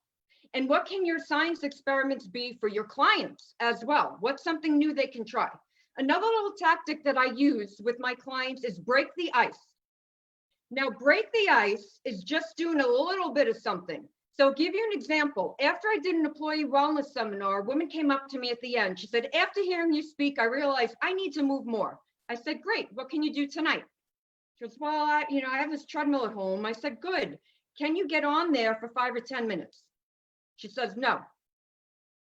Speaker 9: And what can your science experiments be for your clients as well? What's something new they can try? Another little tactic that I use with my clients is break the ice. Now, break the ice is just doing a little bit of something. So I'll give you an example. After I did an employee wellness seminar, a woman came up to me at the end. She said, after hearing you speak, I realized I need to move more. I said, great. What can you do tonight? She goes, well, I have this treadmill at home. I said, good. Can you get on there for 5 or 10 minutes? She says, no.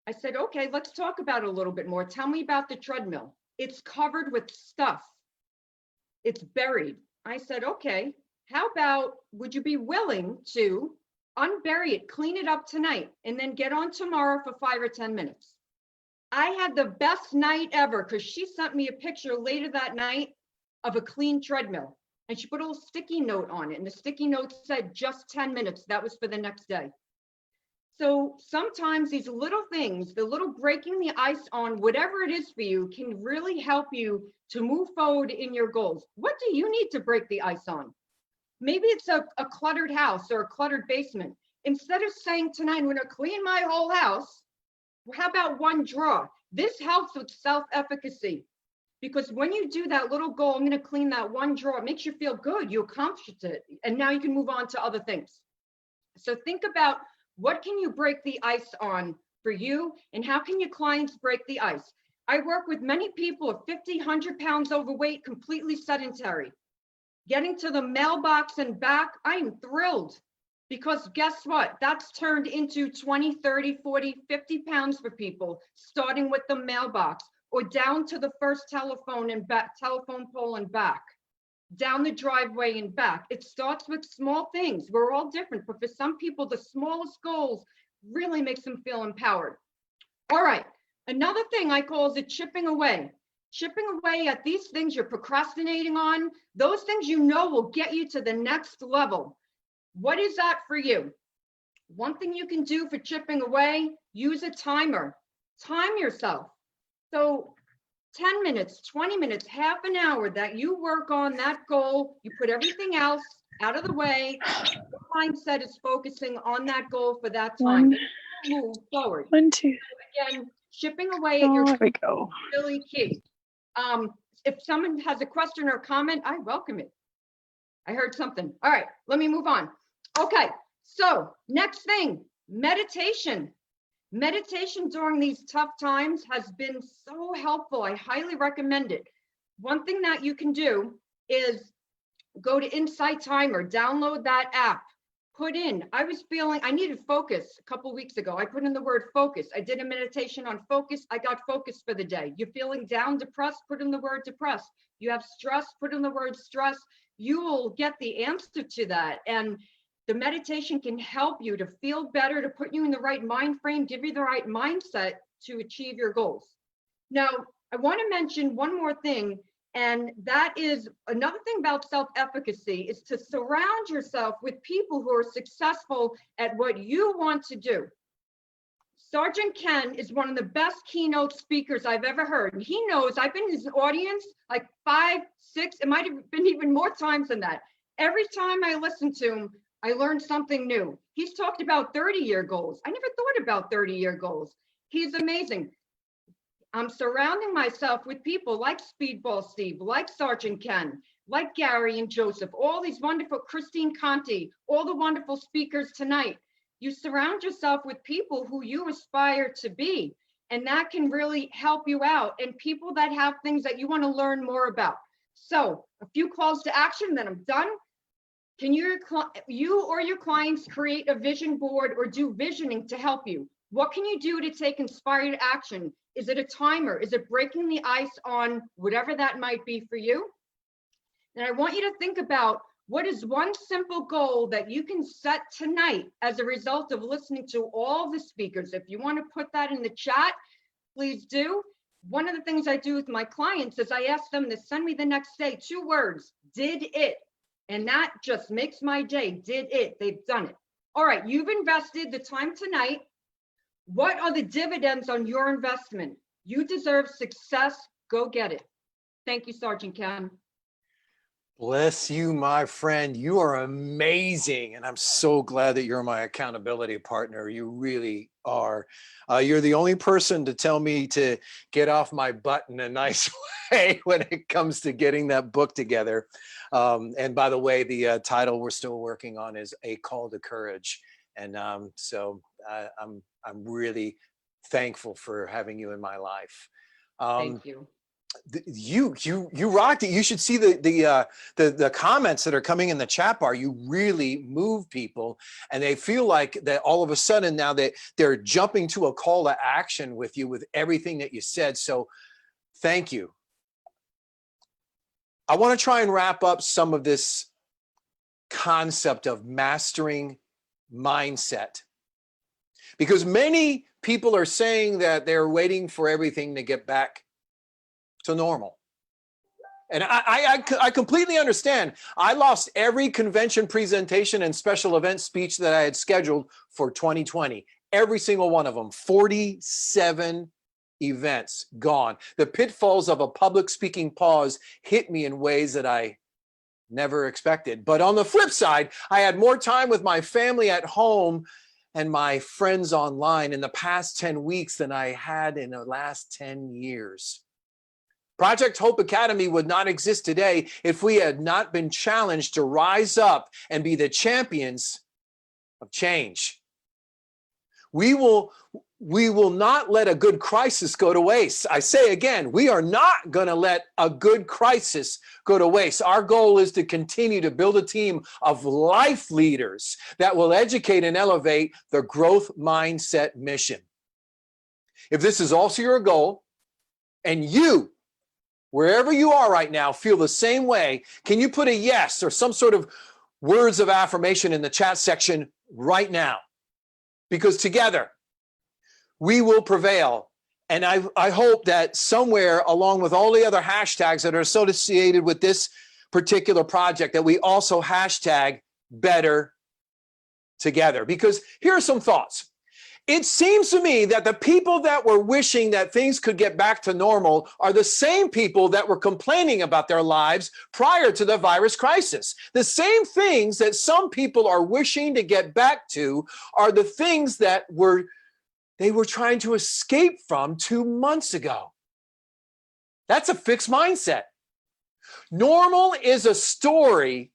Speaker 9: I said, okay, let's talk about it a little bit more. Tell me about the treadmill. It's covered with stuff. It's buried. I said, okay, how about, would you be willing to unbury it, clean it up tonight, and then get on tomorrow for 5 or 10 minutes? I had the best night ever because she sent me a picture later that night of a clean treadmill. And she put a little sticky note on it. And the sticky note said just 10 minutes. That was for the next day. So sometimes these little things, the little breaking the ice on whatever it is for you, can really help you to move forward in your goals. What do you need to break the ice on? Maybe it's a cluttered house or a cluttered basement. Instead of saying tonight, I'm going to clean my whole house, how about one drawer? This helps with self-efficacy. Because when you do that little goal, I'm going to clean that one drawer, it makes you feel good. You accomplished it. And now you can move on to other things. So think about, what can you break the ice on for you? And how can your clients break the ice? I work with many people of 50, 100 pounds overweight, completely sedentary. Getting to the mailbox and back, I'm thrilled. Because guess what? That's turned into 20, 30, 40, 50 pounds for people, starting with the mailbox, or down to the first telephone and back, telephone pole and back, down the driveway and back. It starts with small things. We're all different, but for some people, the smallest goals really makes them feel empowered. All right, another thing I call is a chipping away. Chipping away at these things you're procrastinating on, those things you know will get you to the next level. What is that for you? One thing you can do for chipping away, use a timer. Time yourself. So 10 minutes, 20 minutes, half an hour that you work on that goal. You put everything else out of the way. Your mindset is focusing on that goal for that time. Move forward.
Speaker 7: 1, 2.
Speaker 9: Again, chipping away at
Speaker 7: Oh,
Speaker 9: your
Speaker 7: there we go.
Speaker 9: really key. If someone has a question or comment, I welcome it. I heard something. All right, let me move on. Okay, so next thing, meditation. Meditation during these tough times has been so helpful. I highly recommend it. One thing that you can do is go to Insight Timer, download that app. Put in, I was feeling, I needed focus a couple weeks ago. I put in the word focus. I did a meditation on focus. I got focus for the day. You're feeling down, depressed, put in the word depressed. You have stress, put in the word stress. You will get the answer to that. And the meditation can help you to feel better, to put you in the right mind frame, give you the right mindset to achieve your goals. Now, I want to mention one more thing. And that is another thing about self-efficacy is to surround yourself with people who are successful at what you want to do. Sergeant Ken is one of the best keynote speakers I've ever heard. And he knows I've been in his audience like 5, 6, it might have been even more times than that. Every time I listen to him, I learned something new. He's talked about 30-year goals. I never thought about 30-year goals. He's amazing. I'm surrounding myself with people like Speedball Steve, like Sergeant Ken, like Gary and Joseph, all these wonderful, Christine Conti, all the wonderful speakers tonight. You surround yourself with people who you aspire to be, and that can really help you out, and people that have things that you want to learn more about. So a few calls to action, then I'm done. Can you or your clients create a vision board or do visioning to help you? What can you do to take inspired action? Is it a timer? Is it breaking the ice on whatever that might be for you? And I want you to think about what is one simple goal that you can set tonight as a result of listening to all the speakers. If you want to put that in the chat, please do. One of the things I do with my clients is I ask them to send me the next day 2 words, did it. And that just makes my day, did it, they've done it. All right, you've invested the time tonight. What are the dividends on your investment? You deserve success. Go get it. Thank you, Sergeant Ken.
Speaker 4: Bless you, my friend. You are amazing. And I'm so glad that you're my accountability partner. You really are. You're the only person to tell me to get off my butt in a nice way when it comes to getting that book together. And by the way, the title we're still working on is A Call to Courage. And so I'm really thankful for having you in my life.
Speaker 9: Thank you.
Speaker 4: You rocked it. You should see the comments that are coming in the chat bar. You really move people, and they feel like that all of a sudden now that they're jumping to a call to action with you with everything that you said. So thank you. I want to try and wrap up some of this concept of mastering mindset, because many people are saying that they're waiting for everything to get back to normal. And I completely understand. I lost every convention presentation and special event speech that I had scheduled for 2020. Every single one of them, 47 events gone. The pitfalls of a public speaking pause hit me in ways that I never expected. But on the flip side, I had more time with my family at home and my friends online in the past 10 weeks than I had in the last 10 years. Project Hope Academy would not exist today if we had not been challenged to rise up and be the champions of change. We will not let a good crisis go to waste. I say again, we are not going to let a good crisis go to waste. Our goal is to continue to build a team of life leaders that will educate and elevate the growth mindset mission. If this is also your goal, and you, wherever you are right now, feel the same way, can you put a yes or some sort of words of affirmation in the chat section right now? Because together we will prevail. And I hope that somewhere along with all the other hashtags that are associated with this particular project, that we also hashtag better together. Because here are some thoughts. It seems to me that the people that were wishing that things could get back to normal are the same people that were complaining about their lives prior to the virus crisis. The same things that some people are wishing to get back to are the things that they were trying to escape from 2 months ago. That's a fixed mindset. Normal is a story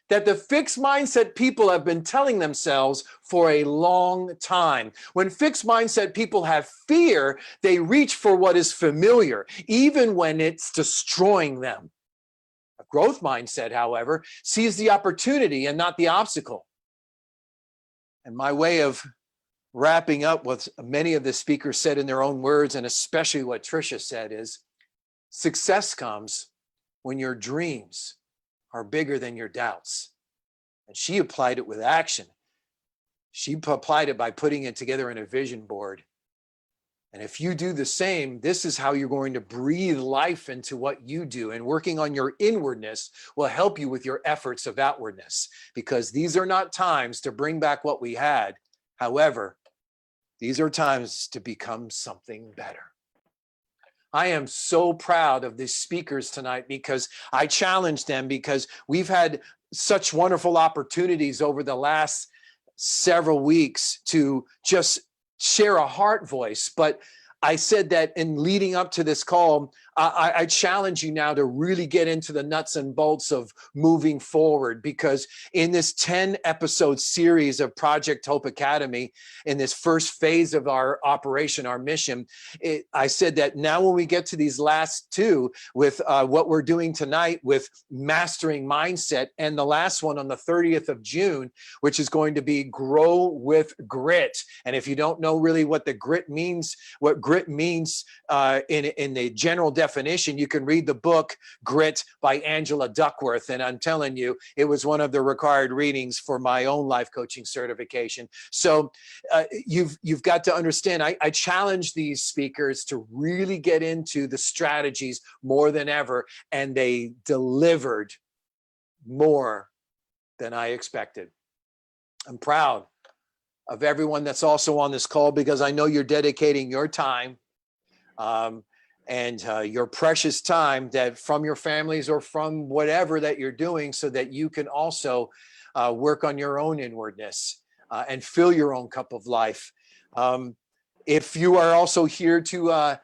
Speaker 4: that the fixed mindset people have been telling themselves for a long time. When fixed mindset people have fear, they reach for what is familiar, even when it's destroying them. A growth mindset, however, sees the opportunity and not the obstacle. And my way of wrapping up what many of the speakers said in their own words, and especially what Tricia said, is success comes when your dreams are bigger than your doubts. And she applied it with action. She applied it by putting it together in a vision board. And if you do the same, this is how you're going to breathe life into what you do. And working on your inwardness will help you with your efforts of outwardness, because these are not times to bring back what we had. However, these are times to become something better. I am so proud of these speakers tonight because I challenged them, because we've had such wonderful opportunities over the last several weeks to just share a heart voice. But I said that in leading up to this call, I challenge you now to really get into the nuts and bolts of moving forward, because in this 10 episode series of Project Hope Academy, in this first phase of our operation, our mission, I said that now when we get to these last two with what we're doing tonight with mastering mindset, and the last one on the 30th of June, which is going to be grow with grit. And if you don't know really what grit means in the general definition, you can read the book Grit by Angela Duckworth. And I'm telling you, it was one of the required readings for my own life coaching certification. So you've got to understand, I challenge these speakers to really get into the strategies more than ever, and they delivered more than I expected. I'm proud of everyone that's also on this call, because I know you're dedicating your time and your precious time, that from your families or from whatever that you're doing, so that you can also work on your own inwardness and fill your own cup of life. If you are also here to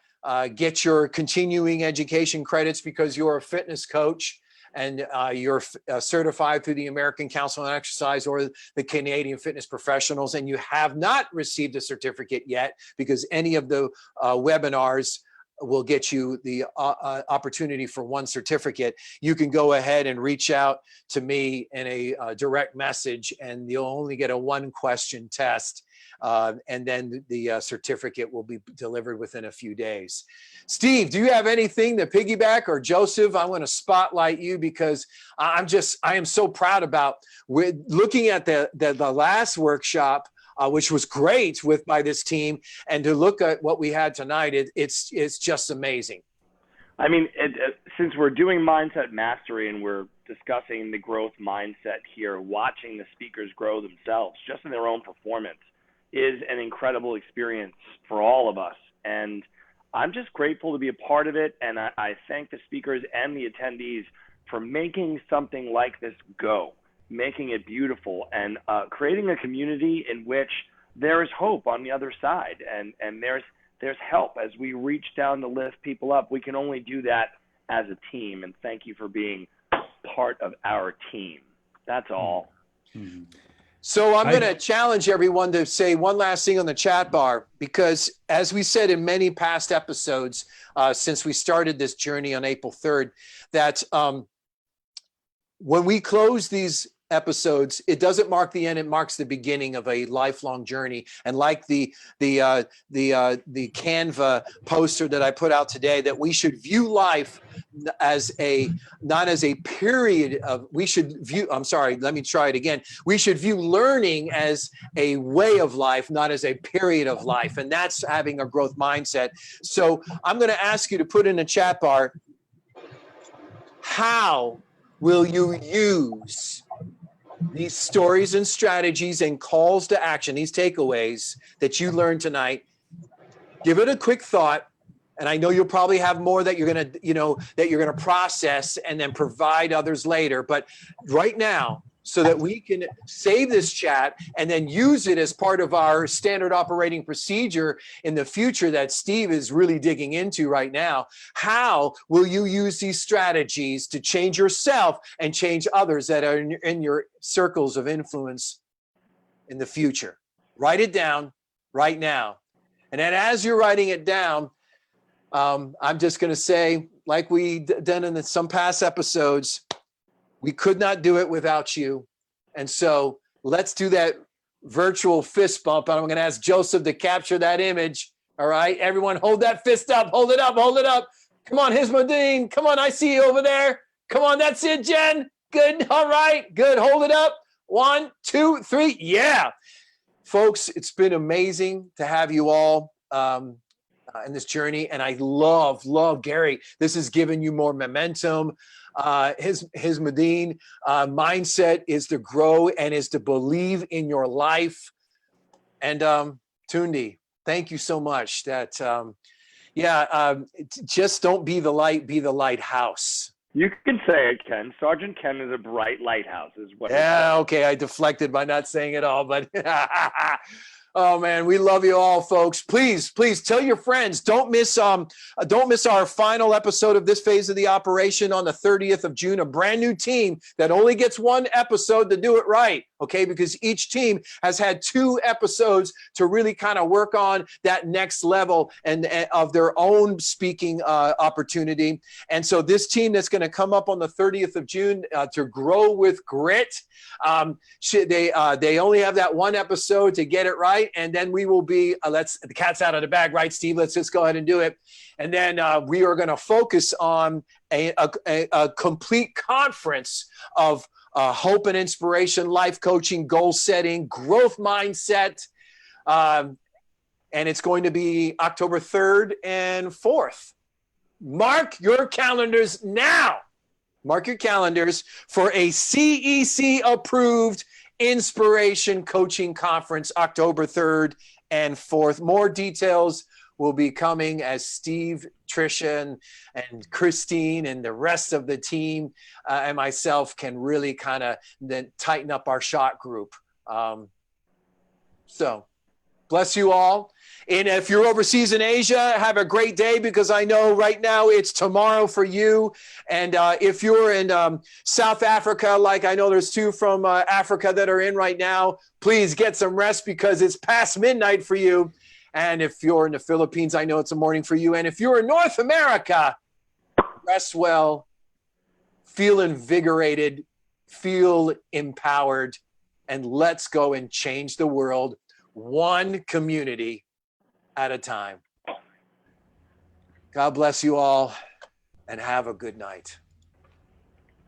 Speaker 4: get your continuing education credits because you're a fitness coach, and you're certified through the American Council on Exercise or the Canadian Fitness Professionals, and you have not received a certificate yet, because any of the webinars will get you the opportunity for one certificate, you can go ahead and reach out to me in a direct message, and you'll only get a 1-question test. And then the certificate will be delivered within a few days. Steve, do you have anything to piggyback? Or Joseph, I want to spotlight you, because I am so proud about looking at the last workshop, which was great by this team, and to look at what we had tonight, it's just amazing.
Speaker 3: I mean, since we're doing mindset mastery and we're discussing the growth mindset here, watching the speakers grow themselves just in their own performance is an incredible experience for all of us. And I'm just grateful to be a part of it. And I thank the speakers and the attendees for making something like this go, making it beautiful, and creating a community in which there is hope on the other side. And there's help as we reach down to lift people up. We can only do that as a team. And thank you for being part of our team. That's all.
Speaker 2: Mm-hmm.
Speaker 4: So I'm going to challenge everyone to say one last thing on the chat bar, because as we said in many past episodes, since we started this journey on April 3rd, that when we close these episodes, it doesn't mark the end, it marks the beginning of a lifelong journey. And like the Canva poster that I put out today, that we should view life as not as a period of, we should view learning as a way of life, not as a period of life. And that's having a growth mindset. So I'm going to ask you to put in a chat bar, how will you use these stories and strategies and calls to action, these takeaways that you learned tonight, give it a quick thought. And I know you'll probably have more that you're going to, that you're going to process and then provide others later. But right now, so that we can save this chat and then use it as part of our standard operating procedure in the future that Steve is really digging into right now, how will you use these strategies to change yourself and change others that are in your circles of influence in the future? Write it down right now. And then as you're writing it down, I'm just going to say, like we done in some past episodes, we could not do it without you. And so let's do that virtual fist bump. And I'm going to ask Joseph to capture that image. All right, everyone hold that fist up, hold it up, hold it up. Come on, Hismadine. Come on, I see you over there. Come on, that's it, Jen. Good, all right, good, hold it up. 1, 2, 3, yeah. Folks, it's been amazing to have you all in this journey. And I love Gary. This has given you more momentum. His Medine mindset is to grow and is to believe in your life. And Tundi, thank you so much. That just don't be the light, be the lighthouse.
Speaker 10: You can say it, Ken. Sergeant Ken is a bright lighthouse, is what.
Speaker 4: Yeah, okay. I deflected by not saying it all, but oh man, we love you all, folks. Please tell your friends. Don't miss our final episode of this phase of the operation on the 30th of June. A brand new team that only gets one episode to do it right. Okay, because each team has had 2 episodes to really kind of work on that next level and of their own speaking opportunity. And so this team that's going to come up on the 30th of June to grow with grit, they only have that one episode to get it right, and then we will be the cat's out of the bag, right, Steve? Let's just go ahead and do it. And then we are going to focus on a complete conference of hope and inspiration, life coaching, goal setting, growth mindset. And it's going to be October 3rd and 4th. Mark your calendars now. Mark your calendars for a CEC approved inspiration coaching conference, October 3rd and 4th. More details will be coming as Steve, Tricia, and Christine and the rest of the team and myself can really kind of then tighten up our shot group. So bless you all. And if you're overseas in Asia, have a great day, because I know right now it's tomorrow for you. And if you're in South Africa, like I know there's 2 from Africa that are in right now, please get some rest because it's past midnight for you. And if you're in the Philippines, I know it's a morning for you. And if you're in North America, rest well, feel invigorated, feel empowered, and let's go and change the world one community at a time. God bless you all and have a good night.